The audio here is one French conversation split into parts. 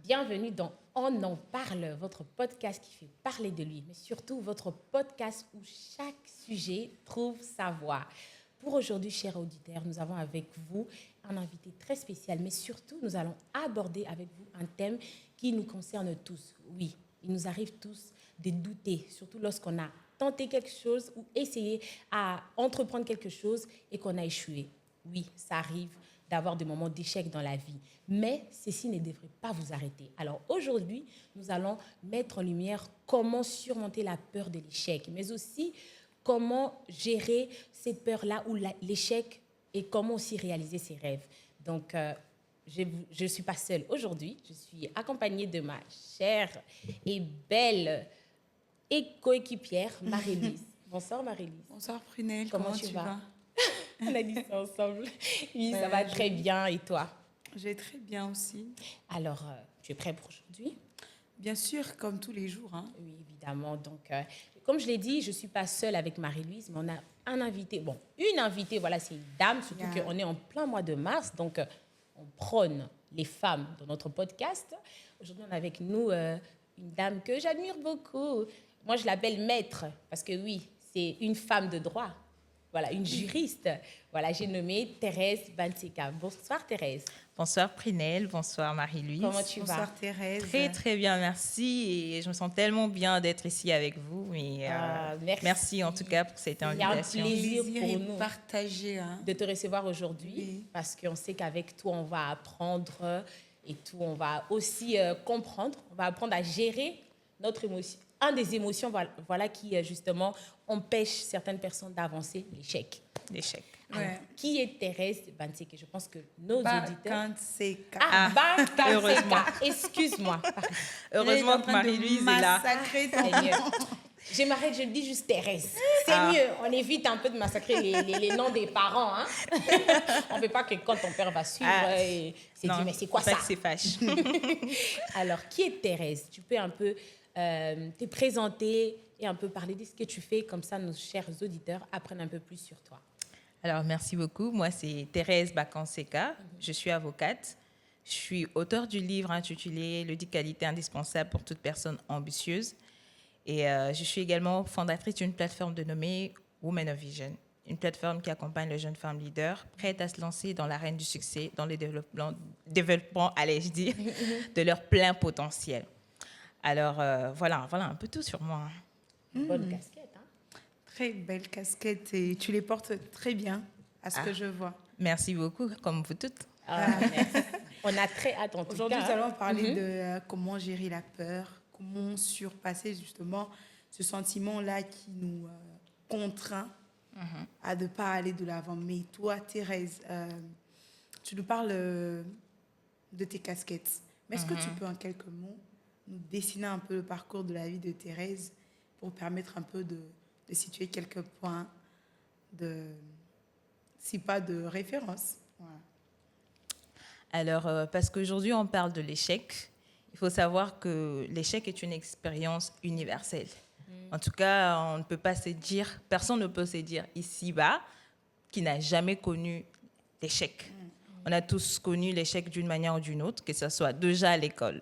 bienvenue dans On en parle, votre podcast qui fait parler de lui, mais surtout votre podcast où chaque sujet trouve sa voix. Pour aujourd'hui, chers auditeurs, nous avons avec vous un invité très spécial, mais surtout, nous allons aborder avec vous un thème qui nous concerne tous. Oui, il nous arrive tous de douter, surtout lorsqu'on a tenté quelque chose ou essayé à entreprendre quelque chose et qu'on a échoué. Oui, ça arrive d'avoir des moments d'échec dans la vie. Mais ceci ne devrait pas vous arrêter. Alors aujourd'hui, nous allons mettre en lumière comment surmonter la peur de l'échec, mais aussi comment gérer cette peur-là ou l'échec et comment aussi réaliser ses rêves. Donc, je ne suis pas seule aujourd'hui. Je suis accompagnée de ma chère et belle et coéquipière, Marie-Lise. Bonsoir Marie-Lise. Bonsoir Prunelle, Comment tu vas? On a dit ça ensemble. Oui, ça va très bien. Et toi? Je vais très bien aussi. Alors, tu es prêt pour aujourd'hui? Bien sûr, comme tous les jours. Oui, évidemment. Donc, comme je l'ai dit, je ne suis pas seule avec Marie-Louise, mais on a un invité. Bon, une invitée, voilà, c'est une dame, surtout qu'on est en plein mois de mars. Donc, on prône les femmes dans notre podcast. Aujourd'hui, on a avec nous une dame que j'admire beaucoup. Moi, je l'appelle maître, parce que oui, c'est une femme de droit. Voilà, une juriste. Voilà, j'ai nommé Thérèse Banseka. Bonsoir Thérèse. Bonsoir Prunelle, bonsoir Marie-Louise. Comment tu vas? Bonsoir Thérèse. Très très bien, merci. Et je me sens tellement bien d'être ici avec vous. Et, merci en tout cas pour cette invitation. Il y a un plaisir pour nous partager, de te recevoir aujourd'hui parce qu'on sait qu'avec toi, on va apprendre et tout. On va aussi comprendre. On va apprendre à gérer notre émotion. Un des émotions voilà, qui, justement, empêche certaines personnes d'avancer, l'échec. L'échec. Alors, qui est Thérèse Banseka? Je pense que nos auditeurs... Banseka. Banseka. Heureusement. Excuse-moi. Heureusement que Marie-Louise est là. J'aimerais que je le dise juste Thérèse. C'est mieux. On évite un peu de massacrer les noms des parents. Hein? On ne veut pas que quand ton père va suivre, c'est dit, mais c'est quoi ça? C'est fâche. Alors, qui est Thérèse? Tu peux un peu te présenter et un peu parler de ce que tu fais. Comme ça, nos chers auditeurs apprennent un peu plus sur toi. Alors, merci beaucoup. Moi, c'est Thérèse Banseka. Je suis avocate. Je suis auteure du livre intitulé « Le 10 qualités indispensables pour toute personne ambitieuse ». Et je suis également fondatrice d'une plateforme dénommée Women of Vision, une plateforme qui accompagne les jeunes femmes leaders prêtes à se lancer dans l'arène du succès, dans le développement, allais-je dire, de leur plein potentiel. Alors, voilà un peu tout sur moi. Bonne casquette, hein? Très belle casquette et tu les portes très bien, à ce que je vois. Merci beaucoup, comme vous toutes. Merci. On a très hâte en tout cas. Aujourd'hui, nous allons parler de comment gérer la peur, comment surpasser justement ce sentiment-là qui nous contraint à ne pas aller de l'avant. Mais toi, Thérèse, tu nous parles de tes casquettes. Mais est-ce que tu peux, en quelques mots, nous dessiner un peu le parcours de la vie de Thérèse pour permettre un peu de situer quelques points, si pas de référence? Voilà. Alors, parce qu'aujourd'hui, on parle de l'échec. Il faut savoir que l'échec est une expérience universelle. En tout cas, on ne peut pas se dire, personne ne peut se dire ici-bas qui n'a jamais connu l'échec. On a tous connu l'échec d'une manière ou d'une autre, que ce soit déjà à l'école,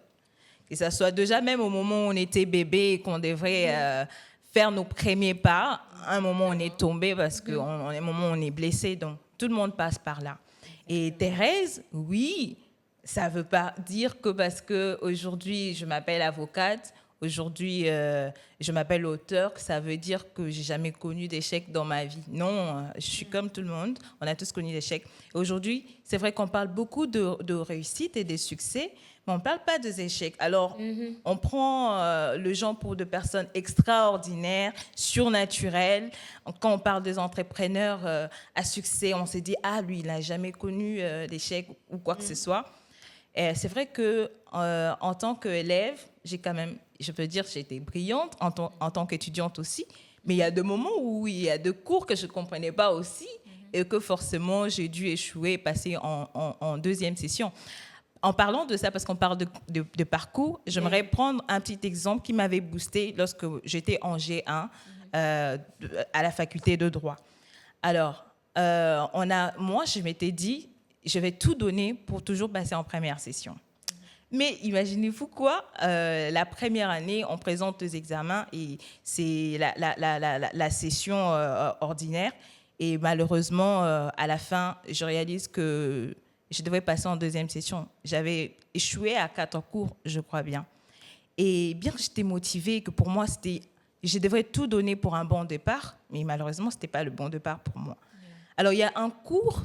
que ce soit déjà même au moment où on était bébé et qu'on devrait faire nos premiers pas. À un moment, on est tombé parce qu'à un moment, on est blessé. Donc, tout le monde passe par là. Et Thérèse, oui, ça ne veut pas dire que parce qu'aujourd'hui, je m'appelle avocate, aujourd'hui, je m'appelle auteure, que ça veut dire que je n'ai jamais connu d'échec dans ma vie. Non, je suis comme tout le monde, on a tous connu d'échecs. Aujourd'hui, c'est vrai qu'on parle beaucoup de réussite et de succès, mais on ne parle pas des échecs. Alors, on prend le genre pour des personnes extraordinaires, surnaturelles. Quand on parle des entrepreneurs à succès, on se dit « Ah, lui, il n'a jamais connu d'échec ou quoi que ce soit ». C'est vrai qu'en tant qu'élève, j'ai quand même, je peux dire, j'ai été brillante en tant qu'étudiante aussi, mais il y a des moments où il y a des cours que je ne comprenais pas aussi et que forcément, j'ai dû échouer et passer en deuxième session. En parlant de ça, parce qu'on parle de parcours, j'aimerais prendre un petit exemple qui m'avait boosté lorsque j'étais en G1 à la faculté de droit. Alors, moi, je m'étais dit, je vais tout donner pour toujours passer en première session. Mais imaginez-vous quoi, la première année, on présente les examens et c'est la session ordinaire. Et malheureusement, à la fin, je réalise que je devais passer en deuxième session. J'avais échoué à 4 cours, je crois bien. Et bien que j'étais motivée, que pour moi, je devrais tout donner pour un bon départ, mais malheureusement, ce n'était pas le bon départ pour moi. Alors, il y a un cours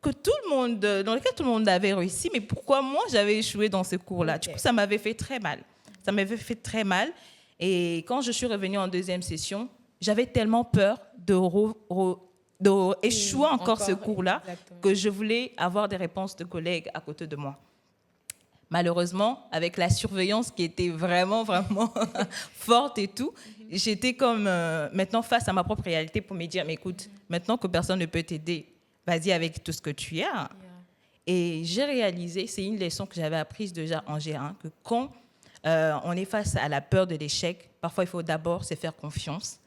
dans lequel tout le monde avait réussi, mais pourquoi moi, j'avais échoué dans ce cours-là? Du coup, ça m'avait fait très mal. Ça m'avait fait très mal. Et quand je suis revenue en deuxième session, j'avais tellement peur d'échouer encore ce cours-là, que je voulais avoir des réponses de collègues à côté de moi. Malheureusement, avec la surveillance qui était vraiment, vraiment forte et tout, j'étais comme maintenant face à ma propre réalité pour me dire, mais écoute, maintenant que personne ne peut t'aider, vas-y avec tout ce que tu as. Et j'ai réalisé, c'est une leçon que j'avais apprise déjà en G1, que quand on est face à la peur de l'échec, parfois il faut d'abord se faire confiance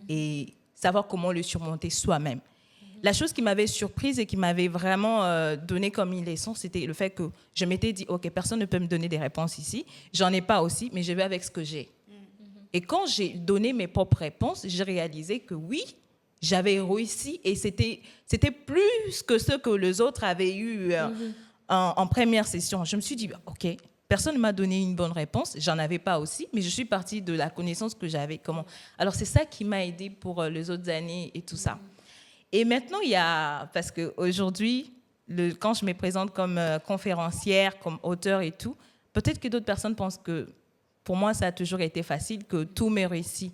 et savoir comment le surmonter soi-même. La chose qui m'avait surprise et qui m'avait vraiment donné comme une leçon, c'était le fait que je m'étais dit, OK, personne ne peut me donner des réponses ici, j'en ai pas aussi, mais je vais avec ce que j'ai. Et quand j'ai donné mes propres réponses, j'ai réalisé que oui, j'avais réussi et c'était plus que ce que les autres avaient eu en première session. Je me suis dit, OK, personne ne m'a donné une bonne réponse, j'en avais pas aussi, mais je suis partie de la connaissance que j'avais. Alors c'est ça qui m'a aidée pour les autres années et tout ça. Et maintenant, parce qu'aujourd'hui, quand je me présente comme conférencière, comme auteure et tout, peut-être que d'autres personnes pensent que pour moi, ça a toujours été facile, que tout m'est réussi.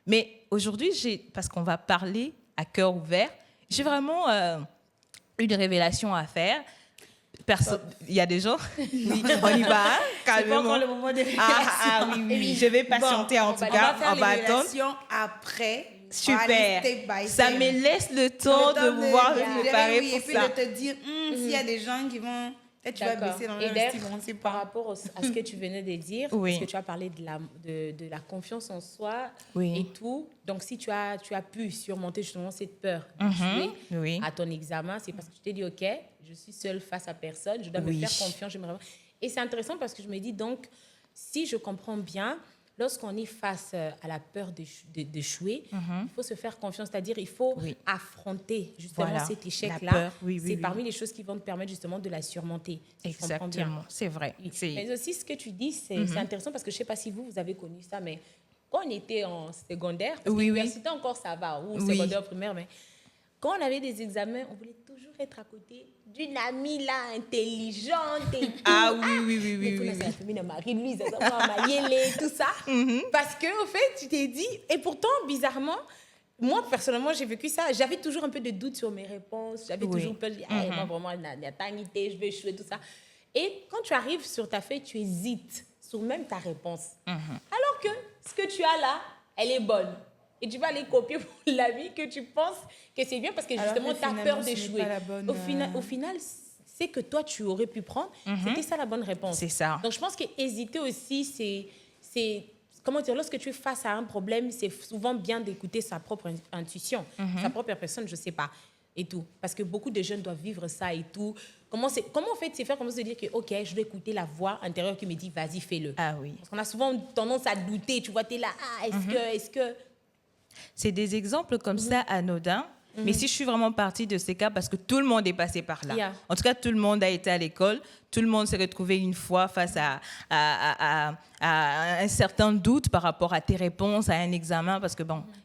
Mais aujourd'hui, parce qu'on va parler à cœur ouvert, j'ai vraiment une révélation à faire. Il y a des gens, oui, on y va, calmement. C'est pas encore le moment de révélation. Oui, je vais patienter en tout cas. On va faire les après. Super. Ça me laisse le temps de pouvoir me préparer pour ça. Et puis de te dire, s'il y a des gens qui vont... Peut-être tu vas baisser dans leur estime, on ne sait pas. Par rapport à ce que tu venais de dire, parce que tu as parlé de la confiance en soi et tout. Donc, si tu as pu surmonter justement cette peur d'échouer à ton examen, c'est parce que tu t'es dit, OK, je suis seule face à personne, je dois me faire confiance. Et c'est intéressant parce que je me dis, donc, si je comprends bien, lorsqu'on est face à la peur d'échouer, il faut se faire confiance, c'est-à-dire il faut affronter justement cet échec-là. C'est parmi les choses qui vont te permettre justement de la surmonter. Si exactement, c'est vrai. Mais aussi, ce que tu dis, c'est intéressant parce que je ne sais pas si vous avez connu ça, mais quand on était en secondaire, parce que l'université encore ça va, ou secondaire, primaire, mais quand on avait des examens, on voulait toujours être à côté d'une amie là, intelligente et tout. Oui. C'est la famille de Marie-Louise, tout ça. Parce qu'en fait, tu t'es dit... Et pourtant, bizarrement, moi, personnellement, j'ai vécu ça. J'avais toujours un peu de doute sur mes réponses. J'avais toujours peur de dire, moi, vraiment, il n'y a pas d'idée, je vais échouer, tout ça. Et quand tu arrives sur ta feuille, tu hésites sur même ta réponse. Alors que ce que tu as là, elle est bonne. Et tu vas aller copier pour la vie que tu penses que c'est bien parce que justement, tu as peur d'échouer. Au final, c'est que toi, tu aurais pu prendre. C'était ça la bonne réponse. C'est ça. Donc, je pense qu'hésiter aussi, c'est comment dire, lorsque tu es face à un problème, c'est souvent bien d'écouter sa propre intuition, sa propre personne, je ne sais pas, et tout. Parce que beaucoup de jeunes doivent vivre ça et tout. Comment en fait, c'est faire comment se dire que, OK, je dois écouter la voix intérieure qui me dit, vas-y, fais-le. Ah oui. Parce qu'on a souvent tendance à douter. Tu vois, tu es là, est-ce que... C'est des exemples comme ça anodins. Mais si je suis vraiment partie de ces cas, parce que tout le monde est passé par là. En tout cas, tout le monde a été à l'école. Tout le monde s'est retrouvé une fois face à un certain doute par rapport à tes réponses, à un examen. Parce que,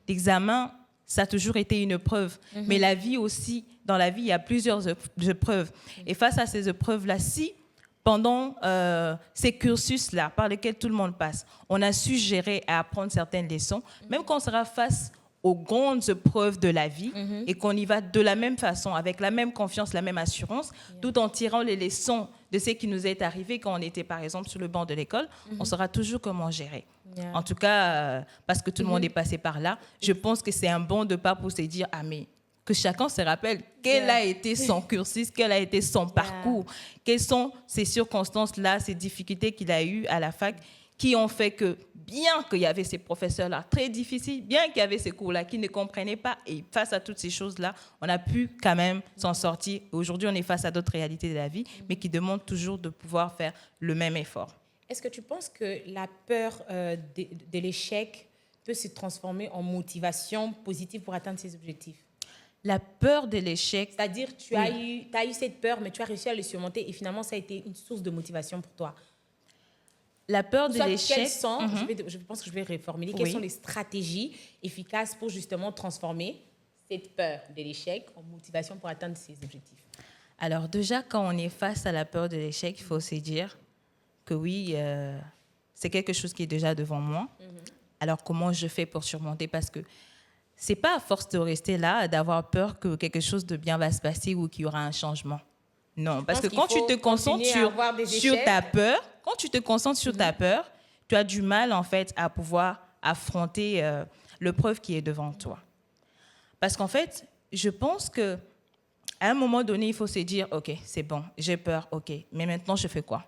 l'examen, ça a toujours été une épreuve. Mais la vie aussi, dans la vie, il y a plusieurs épreuves. Et face à ces épreuves-là, si pendant ces cursus-là par lesquels tout le monde passe, on a su gérer et apprendre certaines leçons, même quand on sera face aux grandes épreuves de la vie et qu'on y va de la même façon, avec la même confiance, la même assurance, tout en tirant les leçons de ce qui nous est arrivé quand on était, par exemple, sur le banc de l'école, on saura toujours comment gérer. En tout cas, parce que tout le monde est passé par là, je pense que c'est un bon départ pour se dire, mais que chacun se rappelle quel a été son cursus, quel a été son parcours, quelles sont ces circonstances-là, ces difficultés qu'il a eues à la fac qui ont fait que, bien qu'il y avait ces professeurs-là très difficiles, bien qu'il y avait ces cours-là qui ne comprenaient pas, et face à toutes ces choses-là, on a pu quand même s'en sortir. Aujourd'hui, on est face à d'autres réalités de la vie, mais qui demandent toujours de pouvoir faire le même effort. Est-ce que tu penses que la peur de l'échec peut se transformer en motivation positive pour atteindre ses objectifs? La peur de l'échec, C'est-à-dire, tu as eu cette peur, mais tu as réussi à le surmonter et finalement, ça a été une source de motivation pour toi. la peur de Soit, l'échec, quelles sont, je pense que je vais reformuler, quelles Oui. sont les stratégies efficaces pour justement transformer cette peur de l'échec en motivation pour atteindre ses objectifs? alors déjà, quand on est face à la peur de l'échec, il faut se dire que oui, c'est quelque chose qui est déjà devant moi. Alors, comment je fais pour surmonter? Parce que c'est pas à force de rester là, d'avoir peur que quelque chose de bien va se passer ou qu'il y aura un changement. Non, parce que qu'il quand tu faut te concentres continuer à avoir des sur échecs. ta peur, quand tu te concentres sur ta peur, tu as du mal en fait à pouvoir affronter l'épreuve qui est devant toi. Parce qu'en fait, je pense que à un moment donné, il faut se dire, ok, c'est bon, j'ai peur, ok, mais maintenant je fais quoi?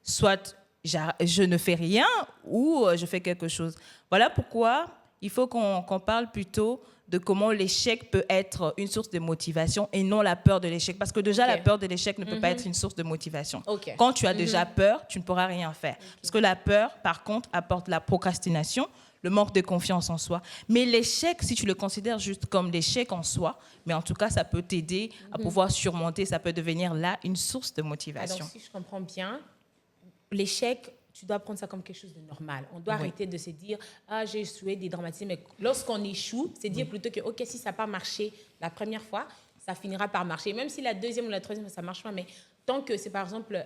Soit je ne fais rien ou je fais quelque chose. Voilà pourquoi il faut qu'on parle plutôt de comment l'échec peut être une source de motivation et non la peur de l'échec. Parce que déjà, la peur de l'échec ne peut pas être une source de motivation. Ok. Quand tu as déjà peur, tu ne pourras rien faire. Parce que la peur, par contre, apporte la procrastination, le manque de confiance en soi. Mais l'échec, si tu le considères juste comme l'échec en soi, mais en tout cas, ça peut t'aider à pouvoir surmonter, ça peut devenir là une source de motivation. Alors, si je comprends bien, l'échec, tu dois prendre ça comme quelque chose de normal. On doit arrêter de se dire « Ah, j'ai échoué, dédramatiser ». Mais lorsqu'on échoue, c'est dire plutôt que « Ok, si ça n'a pas marché la première fois, ça finira par marcher. » Même si la deuxième ou la troisième, ça ne marche pas. Mais tant que c'est, par exemple,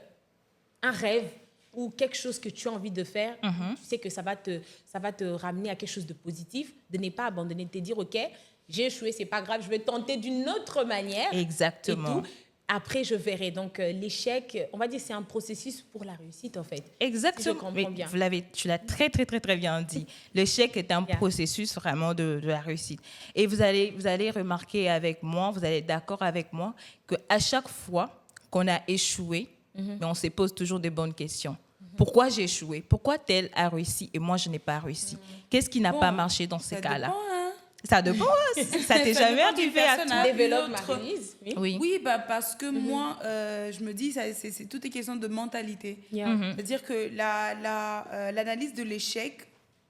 un rêve ou quelque chose que tu as envie de faire, tu sais que ça va te ramener à quelque chose de positif, de ne pas abandonner, de te dire « Ok, j'ai échoué, ce n'est pas grave, je vais tenter d'une autre manière. » Exactement. Et tout. Après, je verrai. Donc, l'échec, on va dire, c'est un processus pour la réussite, en fait. Exactement. Si je comprends bien. Tu l'as très, très, très, très bien dit. L'échec est un processus vraiment de la réussite. Et vous allez remarquer avec moi, vous allez être d'accord avec moi, qu'à chaque fois qu'on a échoué, mais on se pose toujours des bonnes questions. Pourquoi j'ai échoué? Pourquoi tel a réussi et moi, je n'ai pas réussi? Qu'est-ce qui n'a pas marché dans ces cas-là? Dépend, hein. Ça dépend. Ça t'est jamais dépend d'une arrivé à personne toi? à une Développe, autre. Marie-Lise. Oui. Oui. Oui, parce que moi, je me dis, c'est tout est question de mentalité. Yeah. C'est-à-dire que l'analyse de l'échec,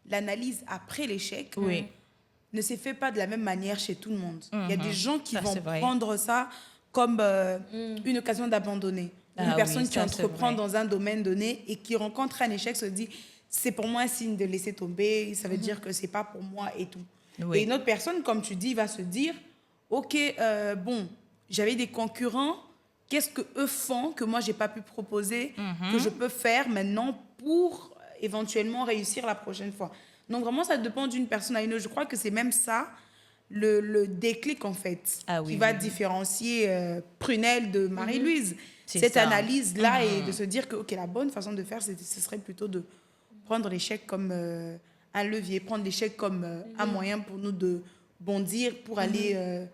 l'analyse après l'échec, Oui. ne se fait pas de la même manière chez tout le monde. Il y a des gens qui Ça, vont c'est vrai. prendre ça comme une occasion d'abandonner. Ah Une oui, personne qui ça, c'est entreprend vrai. dans un domaine donné et qui rencontre un échec se dit, c'est pour moi un signe de laisser tomber, ça veut dire que c'est pas pour moi et tout. Oui. Et une autre personne, comme tu dis, va se dire, ok, bon, j'avais des concurrents, qu'est-ce que eux font que moi j'ai pas pu proposer, que je peux faire maintenant pour éventuellement réussir la prochaine fois. Donc vraiment, ça dépend d'une personne à une autre. Je crois que c'est même ça le déclic en fait, Ah oui, qui va oui, oui. différencier Prunelle de Marie-Louise. C'est Cette ça. analyse-là et de se dire que ok, la bonne façon de faire, ce serait plutôt de prendre l'échec comme un levier, prendre l'échec comme un moyen pour nous de bondir, pour aller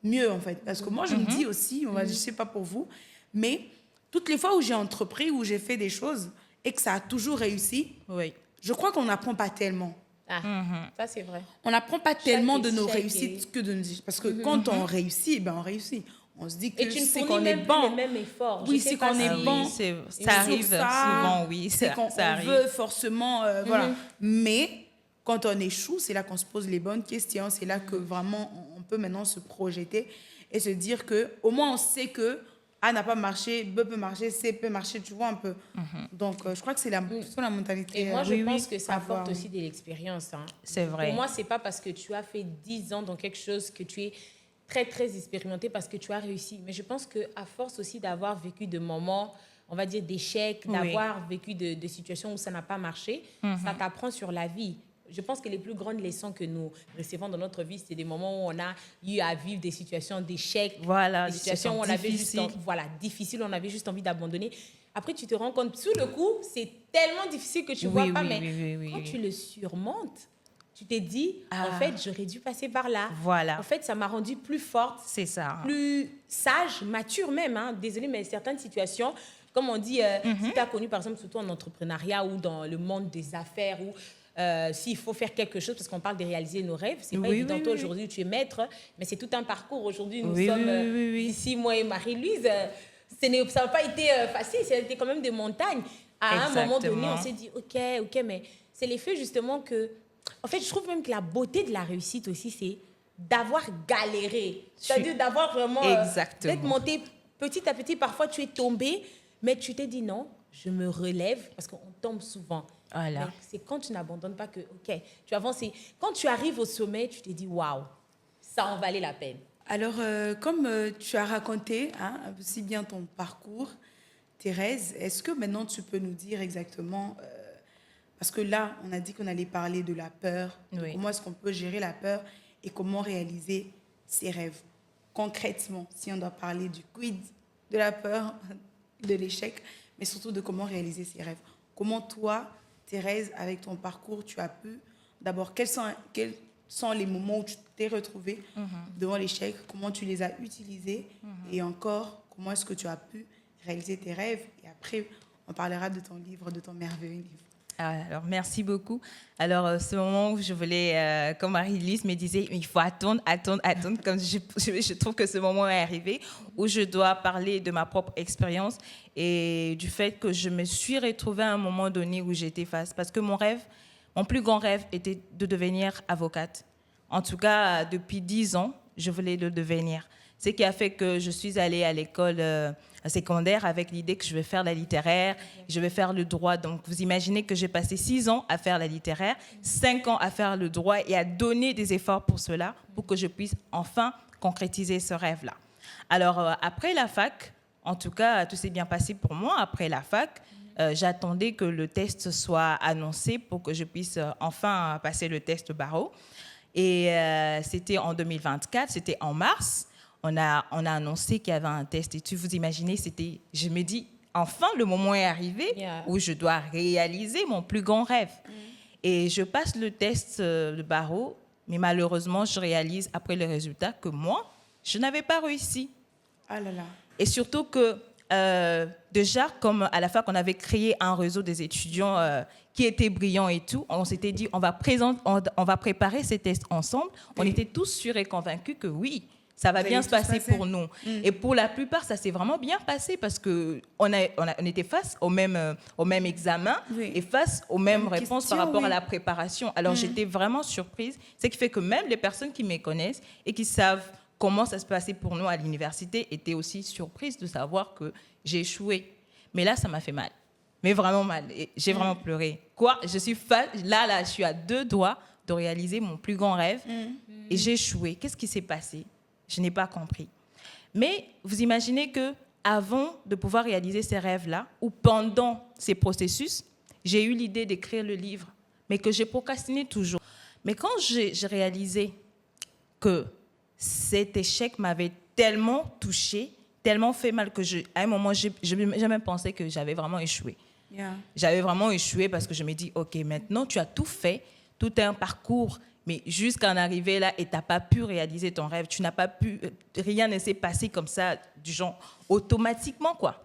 mieux en fait. Parce que moi, je me dis aussi, je ne sais pas pour vous, mais toutes les fois où j'ai entrepris, où j'ai fait des choses et que ça a toujours réussi, Oui. je crois qu'on n'apprend pas tellement. Ah, ça, c'est vrai. On n'apprend pas tellement de nos échec réussites que de nos... Parce que quand on réussit, ben on réussit. On se dit que Et tu ne c'est fournis qu'on est même plus bon. le même effort. Oui, Je sais c'est pas qu'on est si- bon. Ça arrive souvent, oui. C'est qu'on ça on arrive. veut forcément... voilà. Mais quand on échoue, c'est là qu'on se pose les bonnes questions. C'est là que vraiment, on peut maintenant se projeter et se dire qu'au moins, on sait que A n'a pas marché, B peut marcher, C peut marcher, tu vois un peu. Donc, je crois que c'est plutôt la mentalité. Et moi, je oui, pense oui, que ça à voir, apporte oui. aussi de l'expérience. Hein. C'est vrai. Pour moi, c'est pas parce que tu as fait 10 ans dans quelque chose que tu es très, très expérimenté parce que tu as réussi. Mais je pense qu'à force aussi d'avoir vécu de moments, on va dire d'échecs, Oui. d'avoir vécu de situations où ça n'a pas marché, ça t'apprend sur la vie. Je pense que les plus grandes leçons que nous recevons dans notre vie, c'est des moments où on a eu à vivre des situations d'échecs, Voilà, des situations où on avait juste difficiles, on avait juste envie d'abandonner. Après, tu te rends compte, sous le coup, c'est tellement difficile que tu ne vois pas, mais quand tu le surmontes, tu t'es dit, en fait, j'aurais dû passer par là. Voilà. En fait, ça m'a rendue plus forte, C'est ça. plus sage, mature même. Hein. Désolée, mais certaines situations Comme on dit, si tu as connu, par exemple, surtout en entrepreneuriat ou dans le monde des affaires, ou s'il faut faire quelque chose, parce qu'on parle de réaliser nos rêves, c'est pas évident. Toi, aujourd'hui, tu es maître, mais c'est tout un parcours. Aujourd'hui, nous sommes ici, moi et Marie-Louise. Ça n'a pas été facile, ça a été quand même des montagnes. À un moment donné, on s'est dit, OK, mais c'est l'effet justement que... En fait, je trouve même que la beauté de la réussite aussi, c'est d'avoir galéré. C'est-à-dire d'avoir vraiment... d'être monté petit à petit. Parfois, tu es tombé, mais tu t'es dit non, je me relève, parce qu'on tombe souvent. Voilà. Mais c'est quand tu n'abandonnes pas que, OK, tu avances. Quand tu arrives au sommet, tu te dis, waouh, ça en valait la peine. Alors, comme tu as raconté aussi bien ton parcours, Thérèse, est-ce que maintenant tu peux nous dire exactement, parce que là, on a dit qu'on allait parler de la peur, comment est-ce qu'on peut gérer la peur et comment réaliser ses rêves. Concrètement, si on doit parler du quid, de la peur, de l'échec, mais surtout de comment réaliser ses rêves. Comment toi, Thérèse, avec ton parcours, tu as pu, d'abord, quels sont les moments où tu t'es retrouvée devant l'échec, comment tu les as utilisés et encore, comment est-ce que tu as pu réaliser tes rêves. Et après, on parlera de ton livre, de ton merveilleux livre. Alors, merci beaucoup. Alors, ce moment où je voulais, comme Marie-Lise me disait, il faut attendre, comme je trouve que ce moment est arrivé, où je dois parler de ma propre expérience et du fait que je me suis retrouvée à un moment donné où j'étais face. Parce que mon plus grand rêve était de devenir avocate. En tout cas, depuis 10 ans, je voulais le devenir. Ce qui a fait que je suis allée à l'école secondaire avec l'idée que je vais faire la littéraire, je vais faire le droit. Donc, vous imaginez que j'ai passé 6 ans à faire la littéraire, 5 ans à faire le droit et à donner des efforts pour cela, pour que je puisse enfin concrétiser ce rêve-là. Alors, après la fac, en tout cas, tout s'est bien passé pour moi. Après la fac, j'attendais que le test soit annoncé pour que je puisse enfin passer le test barreau. Et c'était en 2024, c'était en mars. On a annoncé qu'il y avait un test. Et vous imaginez, je me dis, enfin, le moment est arrivé où je dois réaliser mon plus grand rêve. Et je passe le test de barreau, mais malheureusement, je réalise après le résultat que moi, je n'avais pas réussi. Ah là là. Et surtout que, déjà, comme à la fac, on avait créé un réseau des étudiants qui étaient brillants et tout, on s'était dit, on va préparer ces tests ensemble. On était tous sûrs et convaincus que oui, ça va bien se passer pour nous. Et pour la plupart, ça s'est vraiment bien passé parce qu'on était face au même examen et face aux mêmes réponses par rapport à la préparation. Alors, j'étais vraiment surprise. Ce qui fait que même les personnes qui me connaissent et qui savent comment ça se passait pour nous à l'université étaient aussi surprises de savoir que j'ai échoué. Mais là, ça m'a fait mal. Mais vraiment mal. Et j'ai vraiment pleuré. Je suis là, je suis à 2 doigts de réaliser mon plus grand rêve et j'ai échoué. Qu'est-ce qui s'est passé ? Je n'ai pas compris. Mais vous imaginez qu'avant de pouvoir réaliser ces rêves-là, ou pendant ces processus, j'ai eu l'idée d'écrire le livre, mais que j'ai procrastiné toujours. Mais quand j'ai réalisé que cet échec m'avait tellement touchée, tellement fait mal qu'à un moment, j'ai même pensé que j'avais vraiment échoué. J'avais vraiment échoué parce que je me dis, OK, maintenant, tu as tout fait, tout un parcours, mais jusqu'à en arriver là et tu n'as pas pu réaliser ton rêve, tu n'as pas pu, rien ne s'est passé comme ça, du genre automatiquement, quoi.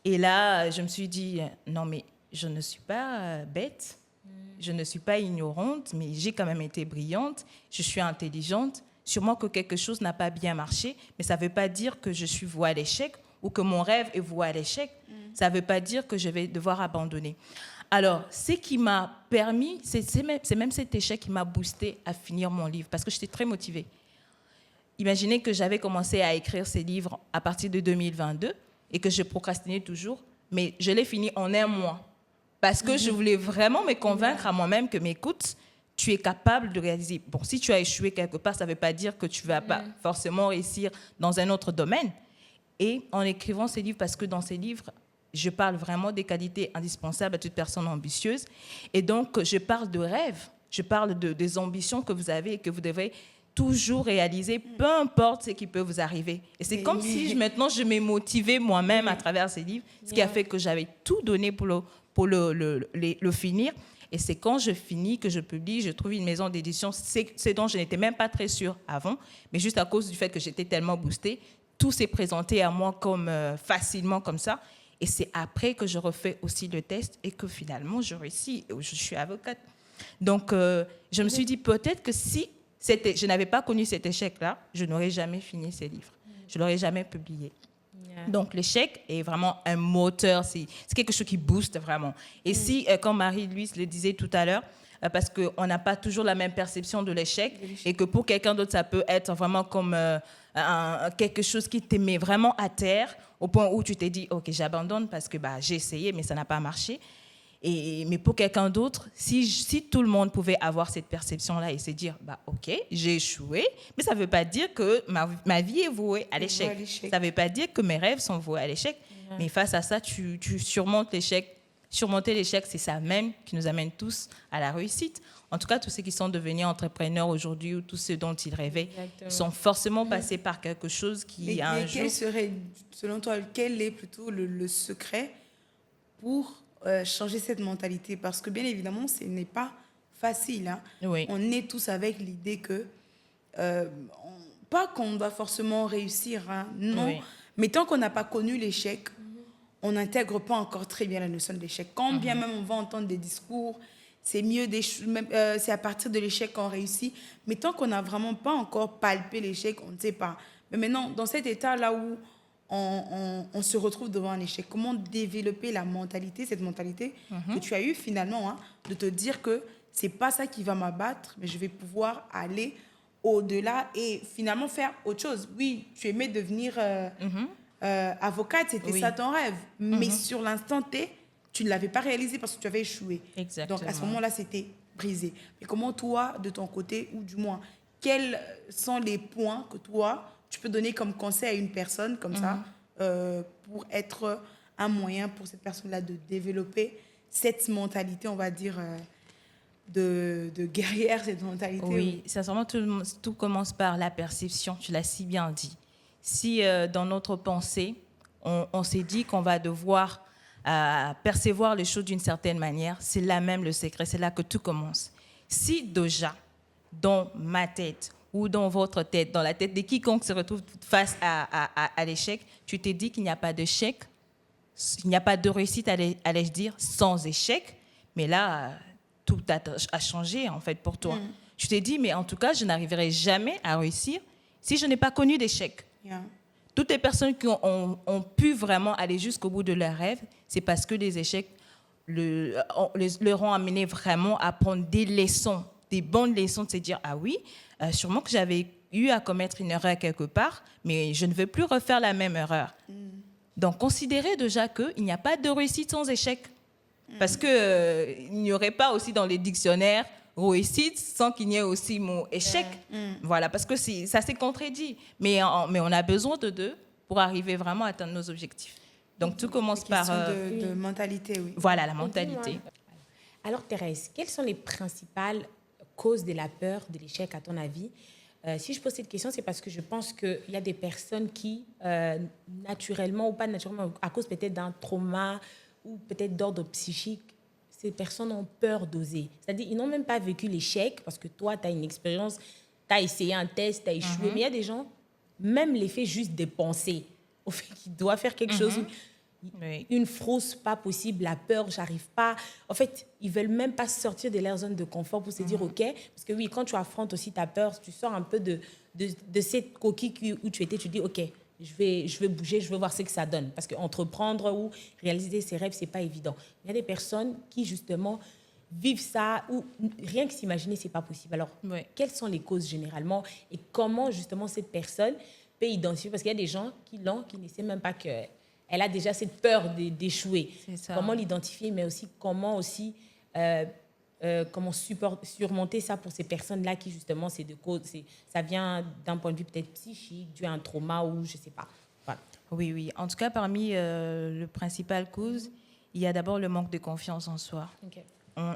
Et là, je me suis dit, non, mais je ne suis pas bête, je ne suis pas ignorante, mais j'ai quand même été brillante, je suis intelligente, sûrement que quelque chose n'a pas bien marché, mais ça ne veut pas dire que je suis vouée à l'échec ou que mon rêve est voué à l'échec. Ça ne veut pas dire que je vais devoir abandonner. Alors, ce qui m'a permis, c'est même cet échec qui m'a boosté à finir mon livre, parce que j'étais très motivée. Imaginez que j'avais commencé à écrire ces livres à partir de 2022 et que je procrastinais toujours, mais je l'ai fini en 1 mois, parce que je voulais vraiment me convaincre à moi-même que, mais écoute, tu es capable de réaliser. Bon, si tu as échoué quelque part, ça ne veut pas dire que tu ne vas pas forcément réussir dans un autre domaine. Et en écrivant ces livres, parce que dans ces livres, je parle vraiment des qualités indispensables à toute personne ambitieuse. Et donc, je parle de rêves, je parle des ambitions que vous avez et que vous devez toujours réaliser, peu importe ce qui peut vous arriver. Et c'est comme si maintenant, je m'ai motivée moi-même à travers ces livres, ce qui a fait que j'avais tout donné pour le finir. Et c'est quand je finis, que je publie, je trouve une maison d'édition, c'est dont je n'étais même pas très sûre avant, mais juste à cause du fait que j'étais tellement boostée, tout s'est présenté à moi comme facilement comme ça. Et c'est après que je refais aussi le test et que finalement, je réussis. Je suis avocate. Donc, je me suis dit peut-être que si je n'avais pas connu cet échec-là, je n'aurais jamais fini ces livres. Je ne l'aurais jamais publié. Donc, l'échec est vraiment un moteur, c'est quelque chose qui booste vraiment. Et si, comme Marie-Louise le disait tout à l'heure, parce qu'on n'a pas toujours la même perception de l'échec, et que pour quelqu'un d'autre, ça peut être vraiment comme quelque chose qui te met vraiment à terre, au point où tu t'es dit, OK, j'abandonne parce que j'ai essayé, mais ça n'a pas marché. Mais pour quelqu'un d'autre, si tout le monde pouvait avoir cette perception-là et se dire, OK, j'ai échoué, mais ça ne veut pas dire que ma vie est vouée à l'échec. Ça ne veut pas dire que mes rêves sont voués à l'échec. Mais face à ça, tu surmontes l'échec. Surmonter l'échec, c'est ça même qui nous amène tous à la réussite. En tout cas, tous ceux qui sont devenus entrepreneurs aujourd'hui ou tous ceux dont ils rêvaient sont forcément passés par quelque chose qui a un jour... Quel serait, selon toi, quel est plutôt le secret pour changer cette mentalité? Parce que bien évidemment, ce n'est pas facile. Hein. Oui. On est tous avec l'idée que, pas qu'on doit forcément réussir, hein, non, oui. Mais tant qu'on n'a pas connu l'échec, on n'intègre pas encore très bien la notion de l'échec. Quand bien même on va entendre des discours, c'est mieux, c'est à partir de l'échec qu'on réussit. Mais tant qu'on n'a vraiment pas encore palpé l'échec, on ne sait pas. Mais maintenant, dans cet état-là où on se retrouve devant un échec, comment développer la mentalité, cette mentalité que tu as eue finalement, hein, de te dire que c'est pas ça qui va m'abattre, mais je vais pouvoir aller au-delà et finalement faire autre chose. Oui, tu aimais devenir... avocate, c'était ça ton rêve. Mais sur l'instant T, tu ne l'avais pas réalisé parce que tu avais échoué. Exactement. Donc, à ce moment-là, c'était brisé. Mais comment toi, de ton côté, ou du moins, quels sont les points que toi, tu peux donner comme conseil à une personne comme ça pour être un moyen pour cette personne-là de développer cette mentalité, on va dire, de guerrière, cette mentalité? Oui, sincèrement, tout commence par la perception. Tu l'as si bien dit. Si dans notre pensée, on s'est dit qu'on va devoir percevoir les choses d'une certaine manière, c'est là même le secret, c'est là que tout commence. Si déjà, dans ma tête ou dans votre tête, dans la tête de quiconque se retrouve face à l'échec, tu t'es dit qu'il n'y a pas d'échec, il n'y a pas de réussite, allais-je dire, sans échec, mais là, tout a changé en fait pour toi. Tu t'es dit, mais en tout cas, je n'arriverai jamais à réussir si je n'ai pas connu d'échec. Yeah. Toutes les personnes qui ont pu vraiment aller jusqu'au bout de leurs rêves, c'est parce que les échecs leur ont amené vraiment à prendre des leçons, des bonnes leçons, de se dire, ah oui, sûrement que j'avais eu à commettre une erreur quelque part, mais je ne veux plus refaire la même erreur. Donc, considérez déjà qu'il n'y a pas de réussite sans échec. Parce qu'il n'y aurait pas aussi dans les dictionnaires réussite sans qu'il y ait aussi mot échec. Voilà, parce que ça s'est contredit. Mais on a besoin de deux pour arriver vraiment à atteindre nos objectifs. Donc, tout commence par... de mentalité, oui. Voilà, la mentalité. Alors, Thérèse, quelles sont les principales causes de la peur, de l'échec, à ton avis? Si je pose cette question, c'est parce que je pense qu'il y a des personnes qui, naturellement ou pas naturellement, à cause peut-être d'un trauma ou peut-être d'ordre psychique, ces personnes ont peur d'oser. C'est-à-dire, ils n'ont même pas vécu l'échec parce que toi, tu as une expérience, tu as essayé un test, tu as échoué. Mais il y a des gens, même l'effet juste de penser au fait qu'ils doivent faire quelque chose, une frousse, pas possible, la peur, j'arrive pas. En fait, ils veulent même pas sortir de leur zone de confort pour se dire, OK, parce que oui, quand tu affrontes aussi ta peur, tu sors un peu de cette coquille où tu étais, tu dis, OK, je vais bouger, je veux voir ce que ça donne. Parce qu'entreprendre ou réaliser ses rêves, ce n'est pas évident. Il y a des personnes qui, justement, vivent ça ou rien que s'imaginer, ce n'est pas possible. Alors, quelles sont les causes généralement et comment, justement, cette personne peut identifier? Parce qu'il y a des gens qui ne savent même pas qu'elle a déjà cette peur d'échouer. Comment l'identifier, mais aussi comment surmonter ça pour ces personnes-là qui, justement, ça vient d'un point de vue peut-être psychique, dû à un trauma ou je ne sais pas. Voilà. Oui. En tout cas, parmi les principales causes, il y a d'abord le manque de confiance en soi. Okay.